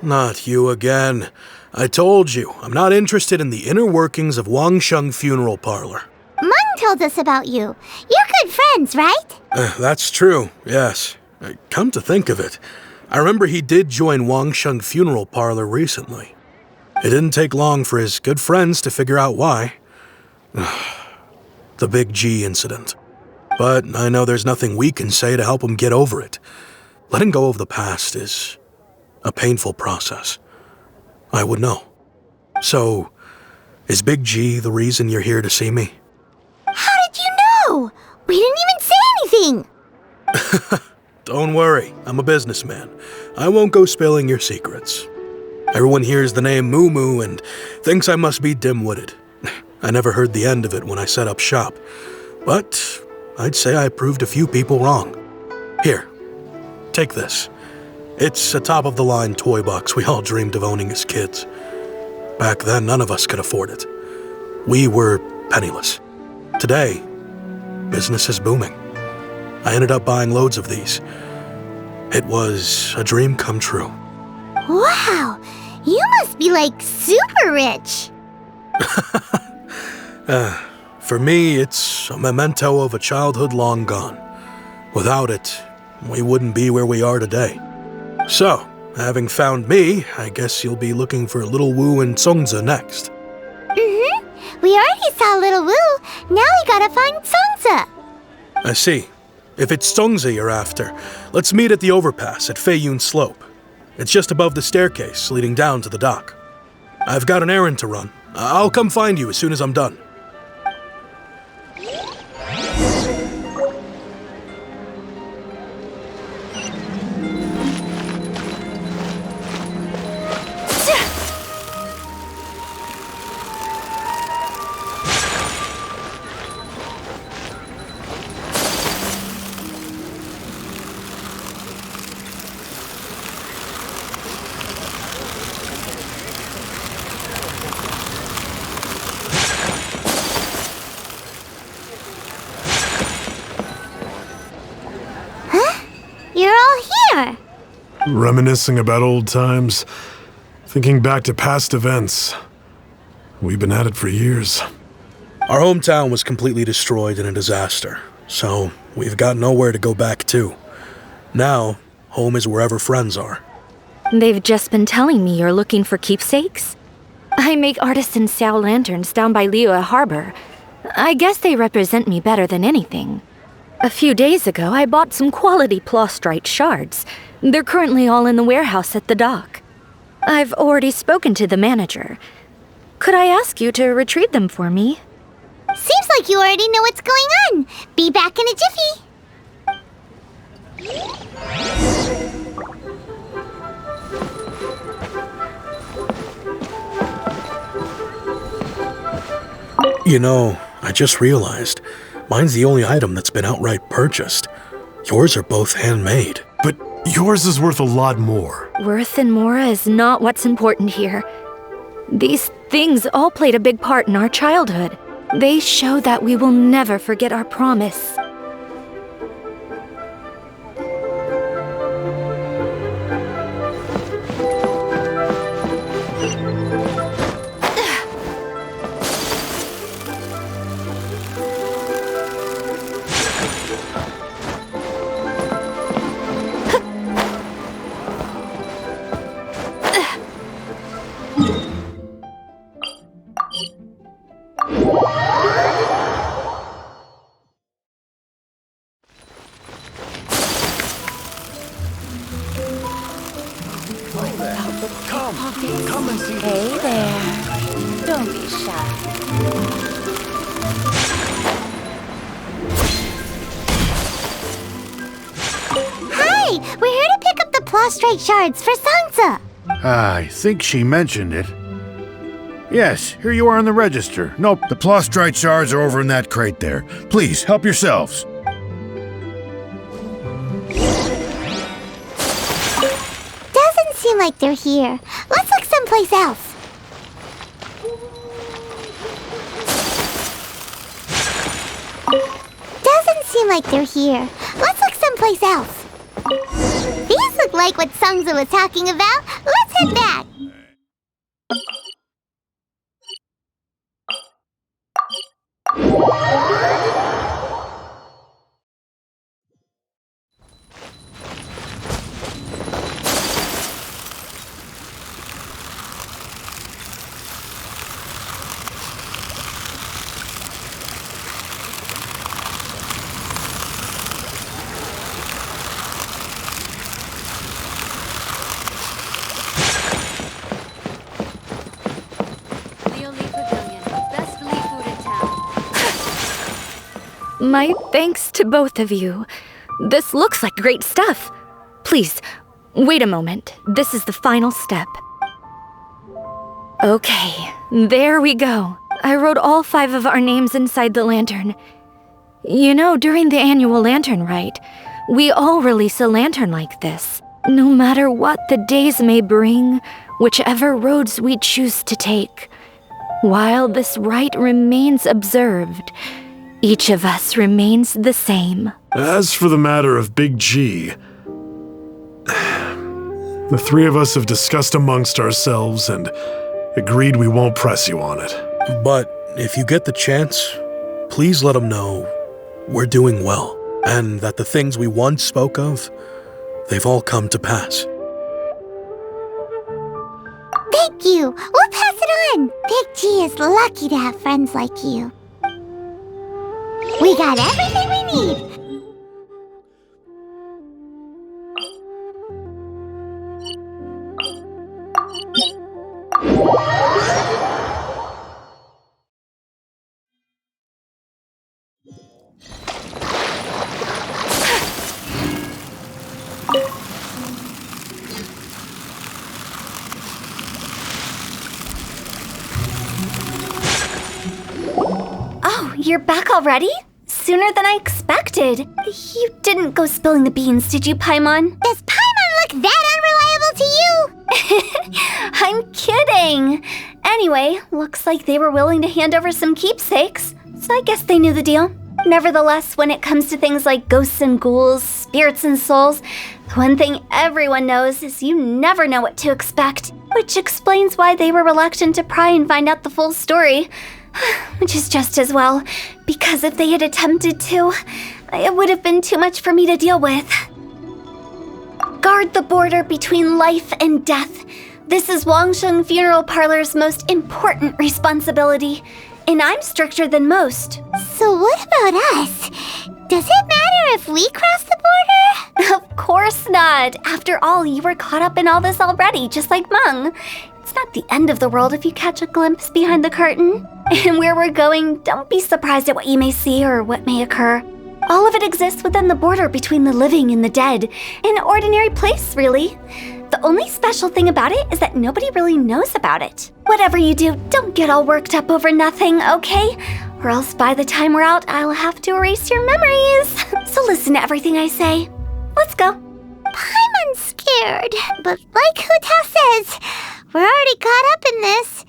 Not you again. I told you, I'm not interested in the inner workings of Wangsheng Funeral Parlor. Mung told us about you. You're good friends, right? That's true, yes. Come to think of it, I remember he did join Wangsheng Funeral Parlor recently. It didn't take long for his good friends to figure out why. The Big G incident. But I know there's nothing we can say to help him get over it. Letting go of the past is a painful process. I would know. So, is Big G the reason you're here to see me? How did you know? We didn't even say anything! Don't worry, I'm a businessman. I won't go spilling your secrets. Everyone hears the name Moo Moo and thinks I must be dim-witted. I never heard the end of it when I set up shop. But I'd say I proved a few people wrong. Here, take this. It's a top-of-the-line toy box we all dreamed of owning as kids. Back then, none of us could afford it. We were penniless. Today, business is booming. I ended up buying loads of these. It was a dream come true. Wow! You must be, super rich! For me, it's a memento of a childhood long gone. Without it, we wouldn't be where we are today. So, having found me, I guess you'll be looking for Little Wu and Songza next. Mm-hmm. We already saw Little Wu. Now we gotta find Songza. I see. If it's Songza you're after, let's meet at the overpass at Feiyun Slope. It's just above the staircase leading down to the dock. I've got an errand to run. I'll come find you as soon as I'm done. Reminiscing about old times, thinking back to past events. We've been at it for years. Our hometown was completely destroyed in a disaster, so we've got nowhere to go back to. Now, home is wherever friends are. They've just been telling me you're looking for keepsakes? I make artisan Sao lanterns down by Liyue Harbor. I guess they represent me better than anything. A few days ago, I bought some quality plastrite shards. They're currently all in the warehouse at the dock. I've already spoken to the manager. Could I ask you to retrieve them for me? Seems like you already know what's going on. Be back in a jiffy. You know, I just realized, mine's the only item that's been outright purchased. Yours are both handmade. But yours is worth a lot more. Worth and more is not what's important here. These things all played a big part in our childhood. They show that we will never forget our promise. Come and see. Hey there. Don't be shy. Hi! We're here to pick up the prostrate shards for Sansa. I think she mentioned it. Yes, here you are on the register. Nope, the prostrate shards are over in that crate there. Please, help yourselves. Doesn't seem like they're here. Let's look someplace else. Doesn't seem like they're here. Let's look someplace else. These look like what Sansa was talking about. Let's head back. My thanks to both of you. This looks like great stuff. Please, wait a moment. This is the final step. Okay, there we go. I wrote all 5 of our names inside the lantern. You know, during the annual lantern rite, we all release a lantern like this. No matter what the days may bring, whichever roads we choose to take. While this rite remains observed, each of us remains the same. As for the matter of Big G, the 3 of us have discussed amongst ourselves and agreed we won't press you on it. But if you get the chance, please let them know we're doing well, and that the things we once spoke of, they've all come to pass. Thank you. We'll pass it on. Big G is lucky to have friends like you. We got everything we need. Oh, you're back already? Sooner than I expected. You didn't go spilling the beans, did you, Paimon? Does Paimon look that unreliable to you? I'm kidding. Anyway, looks like they were willing to hand over some keepsakes, so I guess they knew the deal. Nevertheless, when it comes to things like ghosts and ghouls, spirits and souls, the one thing everyone knows is you never know what to expect, which explains why they were reluctant to pry and find out the full story. Which is just as well, because if they had attempted to, it would have been too much for me to deal with. Guard the border between life and death. This is Wangsheng Funeral Parlor's most important responsibility, and I'm stricter than most. So what about us? Does it matter if we cross the border? Of course not. After all, you were caught up in all this already, just like Meng. It's not the end of the world if you catch a glimpse behind the curtain. And where we're going, don't be surprised at what you may see or what may occur. All of it exists within the border between the living and the dead. An ordinary place, really. The only special thing about it is that nobody really knows about it. Whatever you do, don't get all worked up over nothing, okay? Or else by the time we're out, I'll have to erase your memories. So listen to everything I say. Let's go. Paimon's scared, but like Huta says, we're already caught up in this.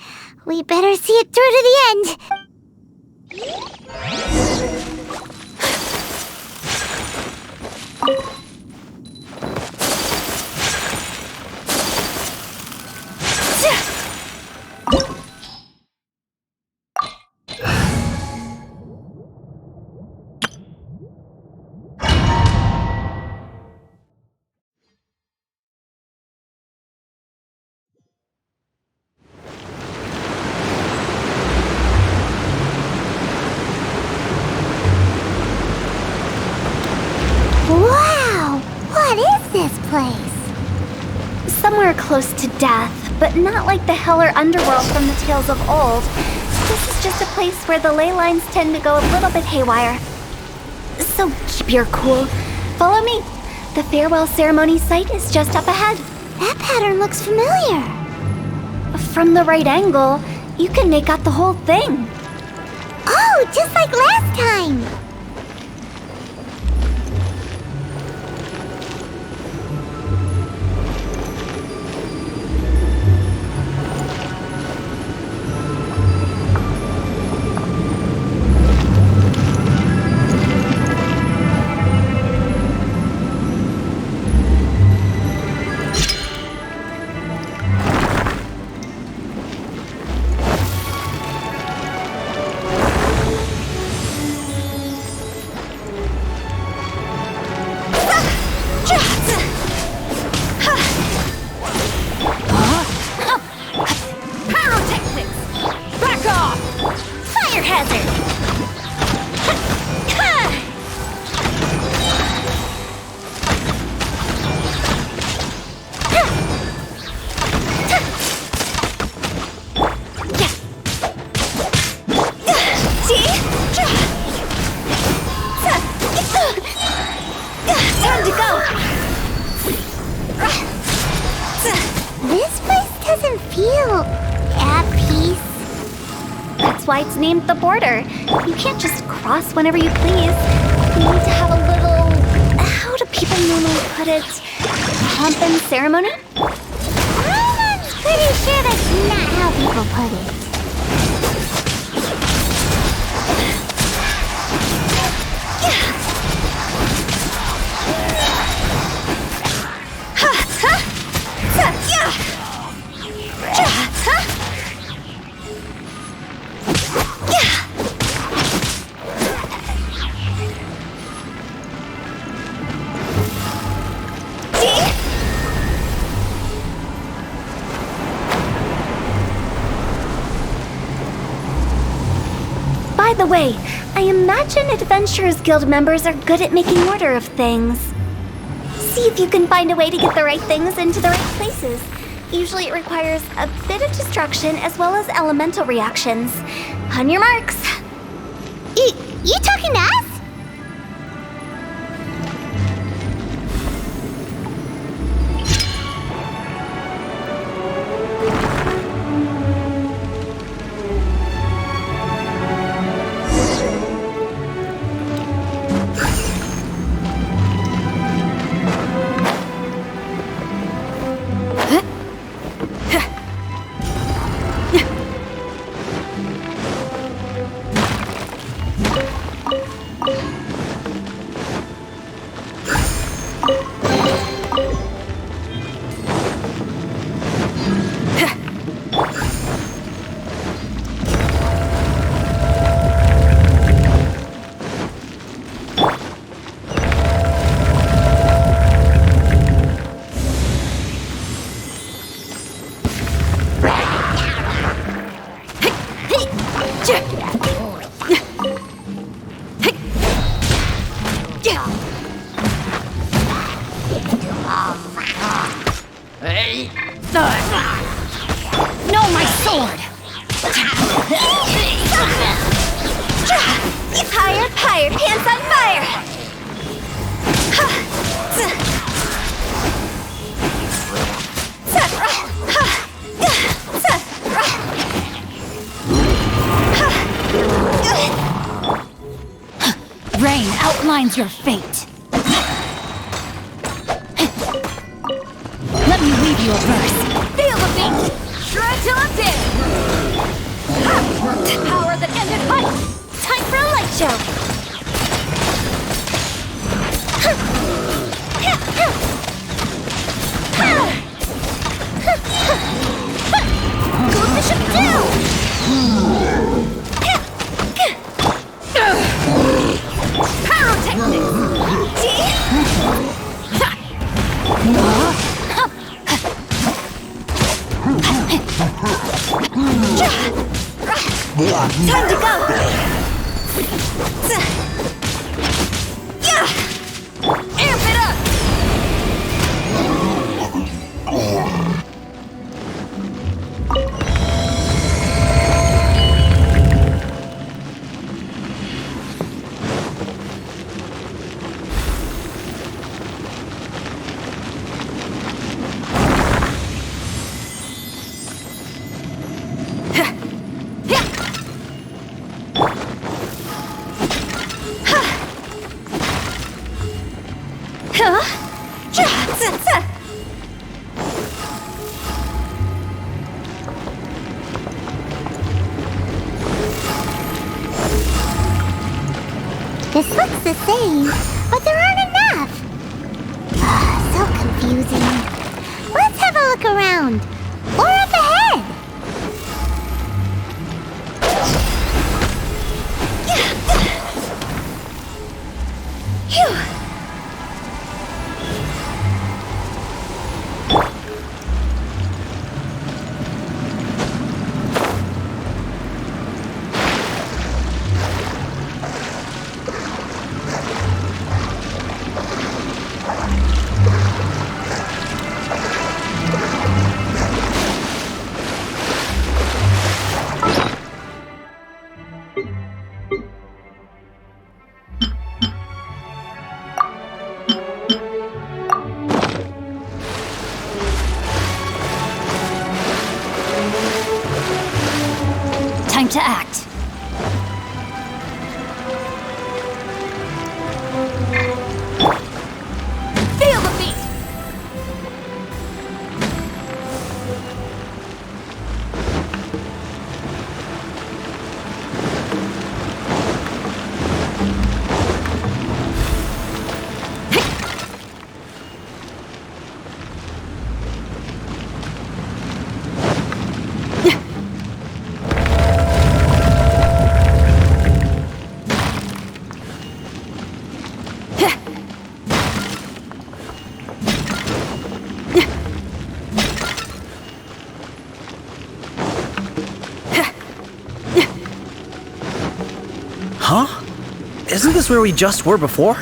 We better see it through to the end. Wow! What is this place? Somewhere close to death, but not like the hell or underworld from the tales of old. This is just a place where the ley lines tend to go a little bit haywire. So keep your cool. Follow me. The farewell ceremony site is just up ahead. That pattern looks familiar. From the right angle, you can make out the whole thing. Oh, just like last time. It's named the border. You can't just cross whenever you please. You need to have a little, how do people normally put it, pomp and ceremony? I'm pretty sure that's not how people put it. By the way, I imagine Adventurers Guild members are good at making order of things. See if you can find a way to get the right things into the right places. Usually it requires a bit of destruction as well as elemental reactions. On your marks. You talking to us? No, my sword! Higher, pants on fire! determines your fate. Let me read you a verse. Feel the beat! Shred till I'm dead! Power that ended fight! Time for a light show! Go Bishop down! Pyrotechnics! Time to go! Amp it up! This looks the same, but there aren't enough. So confusing. Let's have a look around. Or up ahead. Phew! Time to act. Feel the beat! Huh? Isn't this where we just were before?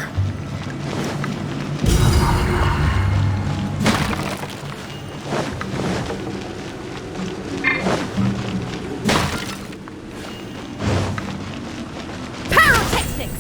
Pyrotechnics!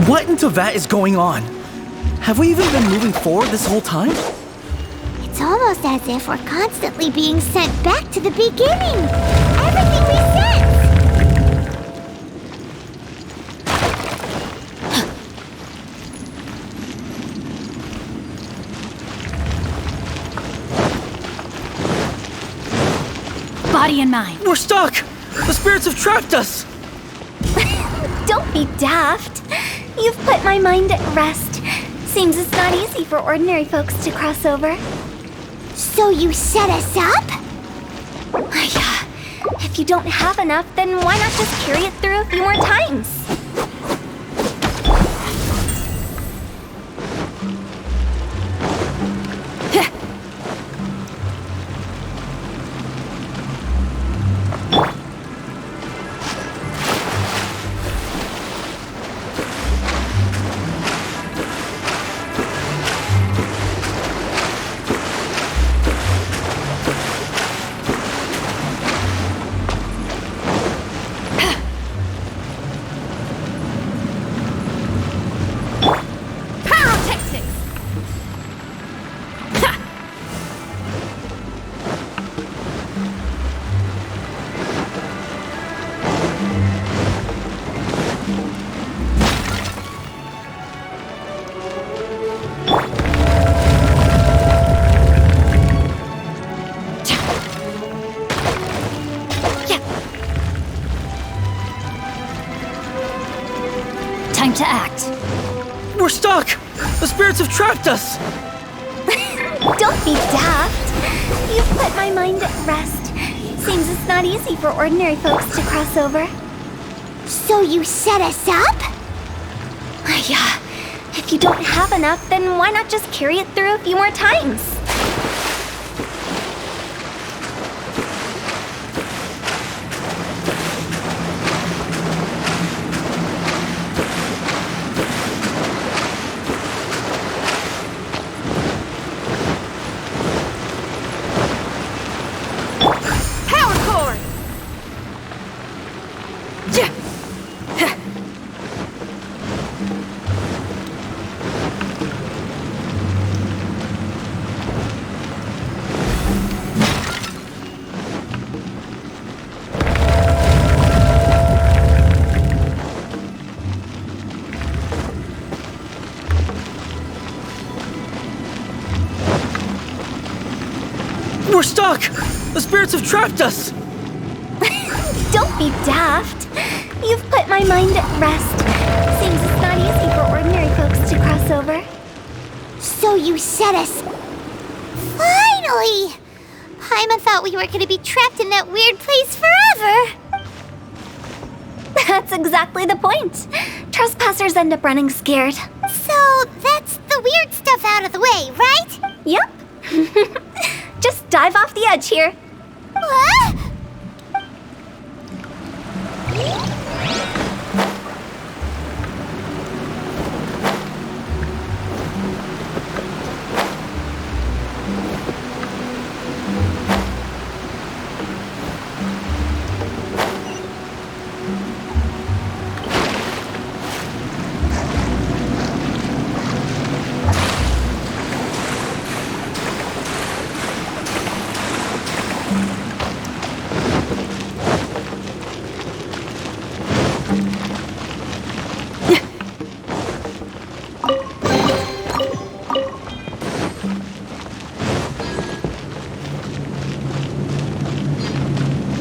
What in Tavat is going on? Have we even been moving forward this whole time? It's almost as if we're constantly being sent back to the beginning. Everything we sense. Body and mind. We're stuck! The spirits have trapped us! Don't be daft. You've put my mind at rest. Seems it's not easy for ordinary folks to cross over. So you set us up? If you don't have enough, then why not just carry it through a few more times? Time to act. We're stuck! The spirits have trapped us! Don't be daft. You've put my mind at rest. Seems it's not easy for ordinary folks to cross over. So you set us up? If you don't have enough, then why not just carry it through a few more times? We're stuck! The spirits have trapped us! Don't be daft. You've put my mind at rest. Seems it's not easy for ordinary folks to cross over. So you set us... Finally! Paimon thought we were going to be trapped in that weird place forever. That's exactly the point. Trespassers end up running scared. So that's the weird stuff out of the way, right? Yep. Just dive off the edge here. What?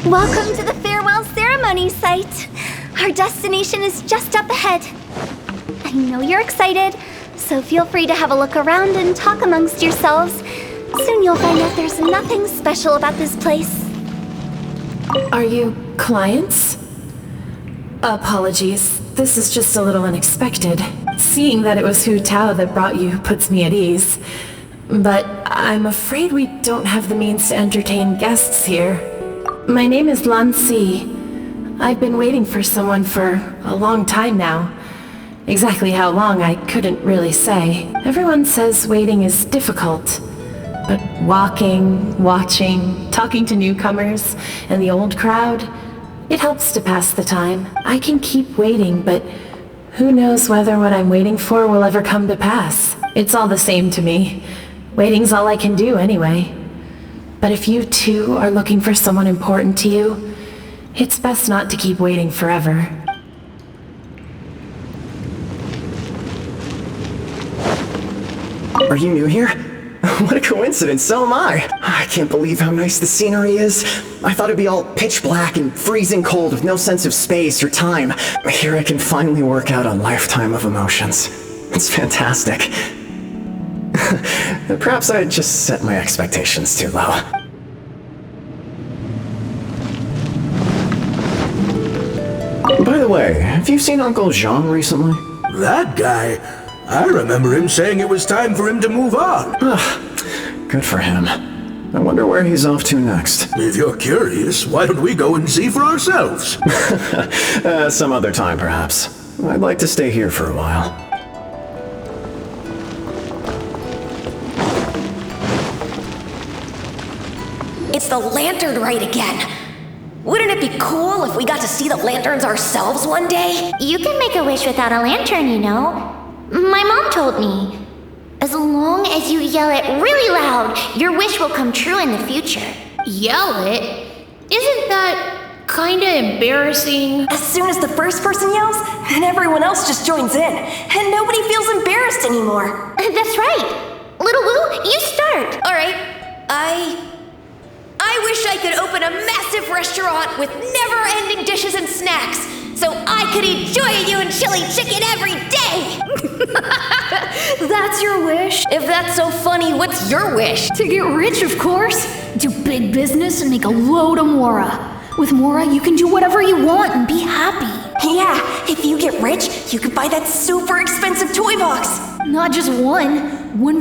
Welcome to the farewell ceremony site. Our destination is just up ahead. I know you're excited, so feel free to have a look around and talk amongst yourselves. Soon you'll find out there's nothing special about this place. Are you clients? Apologies, this is just a little unexpected. Seeing that it was Hu Tao that brought you puts me at ease. But I'm afraid we don't have the means to entertain guests here. My name is Lan Si. I've been waiting for someone for a long time now. Exactly how long I couldn't really say. Everyone says waiting is difficult. But walking, watching, talking to newcomers, and the old crowd, it helps to pass the time. I can keep waiting, but who knows whether what I'm waiting for will ever come to pass. It's all the same to me. Waiting's all I can do anyway. But if you too are looking for someone important to you, it's best not to keep waiting forever. Are you new here? What a coincidence, so am I! I can't believe how nice the scenery is. I thought it'd be all pitch black and freezing cold with no sense of space or time. Here I can finally work out a lifetime of emotions. It's fantastic. Perhaps I just set my expectations too low. By the way, have you seen Uncle Jean recently? That guy? I remember him saying it was time for him to move on. Good for him. I wonder where he's off to next. If you're curious, why don't we go and see for ourselves? Some other time, perhaps. I'd like to stay here for a while. It's the lantern rite again. Wouldn't it be cool if we got to see the lanterns ourselves one day? You can make a wish without a lantern, you know. My mom told me. As long as you yell it really loud, your wish will come true in the future. Yell it? Isn't that kinda embarrassing? As soon as the first person yells, then everyone else just joins in, and nobody feels embarrassed anymore. That's right. Little Woo, you start. All right, I wish I could open a massive restaurant with never-ending dishes and snacks, so I could eat Joy-You and chili chicken every day! That's your wish? If that's so funny, what's your wish? To get rich, of course. Do big business and make a load of Mora. With Mora, you can do whatever you want and be happy. Yeah, if you get rich, you could buy that super expensive toy box. Not just one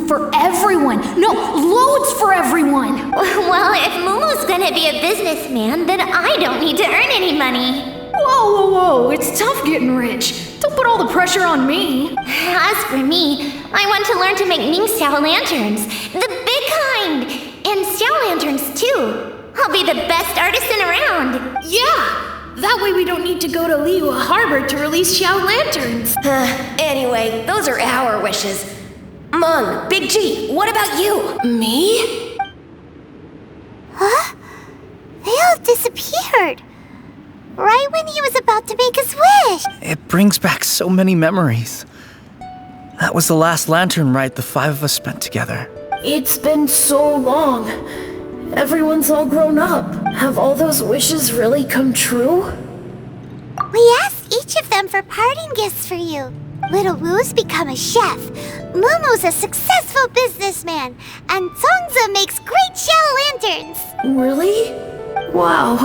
for everyone. No, loads for everyone. Well, if Momo's gonna be a businessman, then I don't need to earn any money. Whoa, it's tough getting rich. Don't put all the pressure on me. As for me, I want to learn to make Ning Xiao lanterns, the big kind, and Xiao lanterns too. I'll be the best artisan around. Yeah, that way we don't need to go to Liyue Harbor to release Xiao lanterns. Anyway, those are our wishes. Mung, Big G, what about you? Me? Huh? They all disappeared. Right when he was about to make his wish. It brings back so many memories. That was the last lantern rite the five of us spent together. It's been so long. Everyone's all grown up. Have all those wishes really come true? We asked each of them for parting gifts for you. Little Woo's become a chef, Momo's a successful businessman, and Zongza makes great Xiao lanterns. Really? Wow.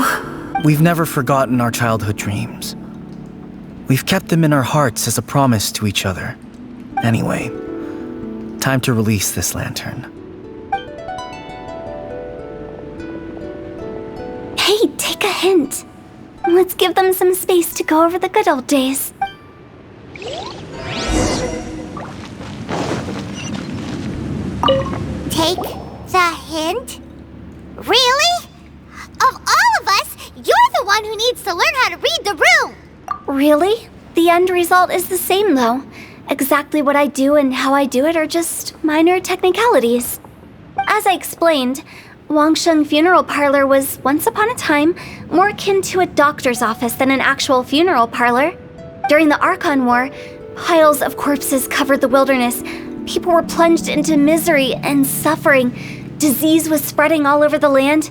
We've never forgotten our childhood dreams. We've kept them in our hearts as a promise to each other. Anyway, time to release this lantern. Hey, take a hint. Let's give them some space to go over the good old days. Take the hint? Really? Of all of us, you're the one who needs to learn how to read the room! Really? The end result is the same, though. Exactly what I do and how I do it are just minor technicalities. As I explained, Wangsheng Funeral Parlor was, once upon a time, more akin to a doctor's office than an actual funeral parlor. During the Archon War, piles of corpses covered the wilderness. People were plunged into misery and suffering. Disease was spreading all over the land.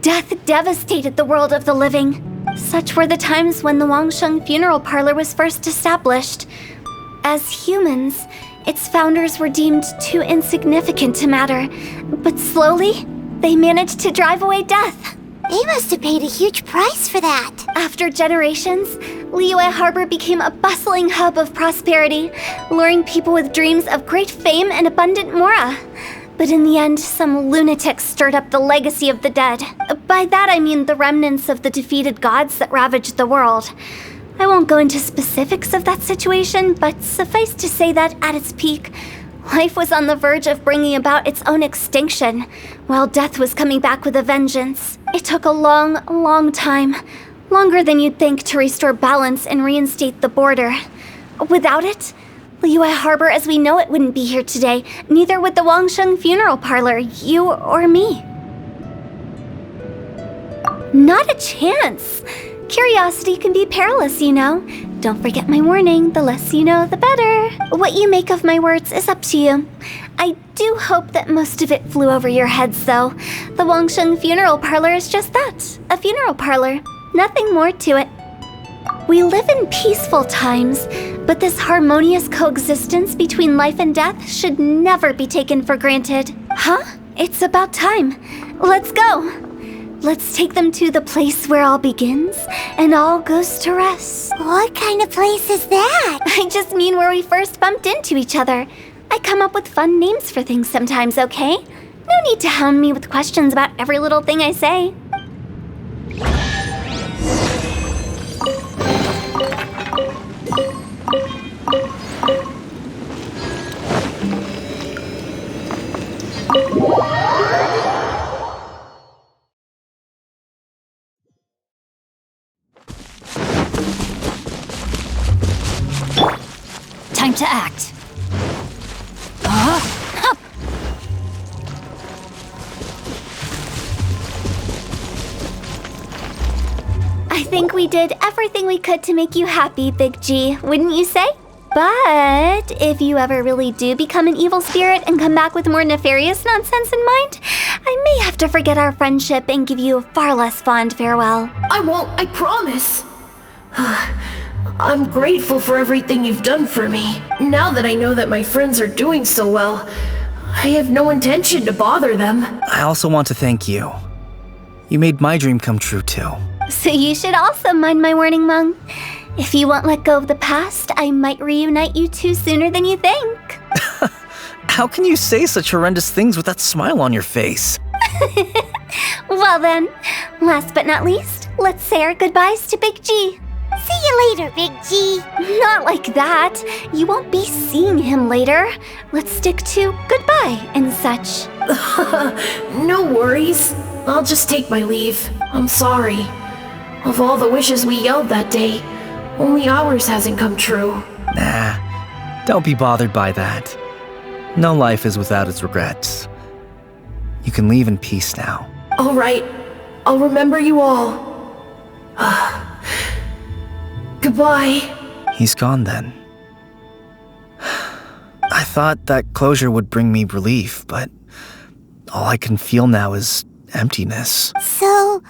Death devastated the world of the living. Such were the times when the Wangsheng Funeral Parlor was first established. As humans, its founders were deemed too insignificant to matter, but slowly, they managed to drive away death. They must have paid a huge price for that. After generations, Liyue Harbor became a bustling hub of prosperity, luring people with dreams of great fame and abundant mora. But in the end, some lunatics stirred up the legacy of the dead. By that I mean the remnants of the defeated gods that ravaged the world. I won't go into specifics of that situation, but suffice to say that at its peak, life was on the verge of bringing about its own extinction, while death was coming back with a vengeance. It took a long, long time, longer than you'd think, to restore balance and reinstate the border. Without it, Liyue Harbor as we know it wouldn't be here today, neither would the Wangsheng Funeral Parlor, you or me. Not a chance. Curiosity can be perilous, you know. Don't forget my warning, the less you know, the better. What you make of my words is up to you. I do hope that most of it flew over your heads, though. The Wangsheng Funeral Parlor is just that, a funeral parlor. Nothing more to it. We live in peaceful times, but this harmonious coexistence between life and death should never be taken for granted. Huh? It's about time. Let's go. Let's take them to the place where all begins and all goes to rest. What kind of place is that? I just mean where we first bumped into each other. I come up with fun names for things sometimes, okay? No need to hound me with questions about every little thing I say. Time to act. I think we did everything we could to make you happy, Big G, wouldn't you say? But if you ever really do become an evil spirit and come back with more nefarious nonsense in mind, I may have to forget our friendship and give you a far less fond farewell. I won't, I promise. I'm grateful for everything you've done for me. Now that I know that my friends are doing so well, I have no intention to bother them. I also want to thank you. You made my dream come true too. So you should also mind my warning, Mung. If you won't let go of the past, I might reunite you two sooner than you think. How can you say such horrendous things with that smile on your face? Well then, last but not least, let's say our goodbyes to Big G. See you later, Big G. Not like that. You won't be seeing him later. Let's stick to goodbye and such. No worries. I'll just take my leave. I'm sorry. Of all the wishes we yelled that day, only ours hasn't come true. Nah, don't be bothered by that. No life is without its regrets. You can leave in peace now. All right. I'll remember you all. Goodbye. He's gone then. I thought that closure would bring me relief, but all I can feel now is emptiness. So,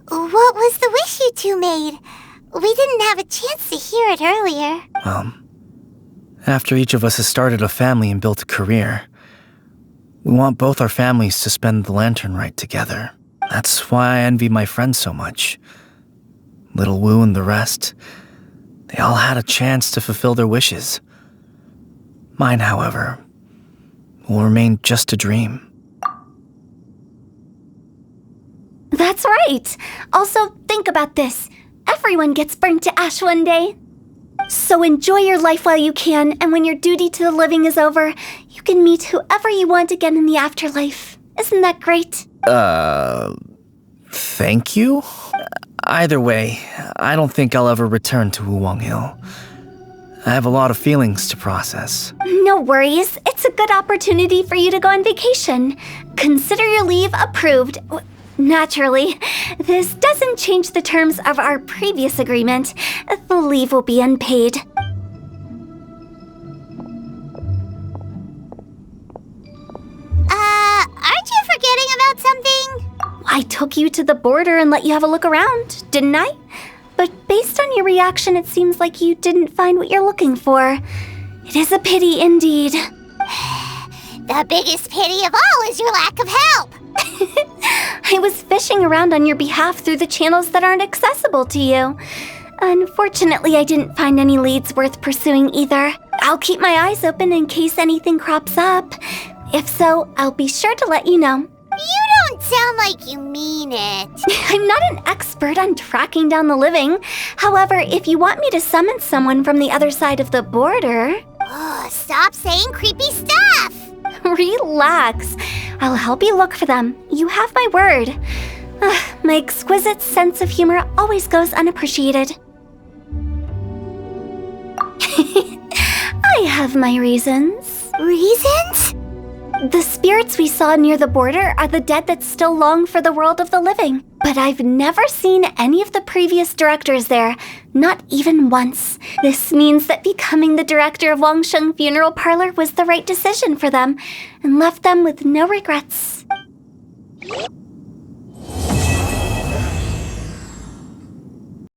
what was the wish you two made? We didn't have a chance to hear it earlier. Well, after each of us has started a family and built a career, we want both our families to spend the lantern rite together. That's why I envy my friends so much. Little Wu and the rest, they all had a chance to fulfill their wishes. Mine, however, will remain just a dream. That's right. Also, think about this. Everyone gets burnt to ash one day. So enjoy your life while you can, and when your duty to the living is over, you can meet whoever you want again in the afterlife. Isn't that great? Thank you? Either way, I don't think I'll ever return to Wuwang Hill. I have a lot of feelings to process. No worries. It's a good opportunity for you to go on vacation. Consider your leave approved. Naturally, this doesn't change the terms of our previous agreement. The leave will be unpaid. Aren't you forgetting about something? I took you to the border and let you have a look around, didn't I? But based on your reaction, it seems like you didn't find what you're looking for. It is a pity indeed. The biggest pity of all is your lack of help. I was fishing around on your behalf through the channels that aren't accessible to you. Unfortunately, I didn't find any leads worth pursuing either. I'll keep my eyes open in case anything crops up. If so, I'll be sure to let you know. You don't sound like you mean it. I'm not an expert on tracking down the living. However, if you want me to summon someone from the other side of the border... Oh, stop saying creepy stuff. Relax. I'll help you look for them. You have my word. My exquisite sense of humor always goes unappreciated. I have my reasons. Reasons? The spirits we saw near the border are the dead that still long for the world of the living. But I've never seen any of the previous directors there, not even once. This means that becoming the director of Wangsheng Funeral Parlor was the right decision for them, and left them with no regrets.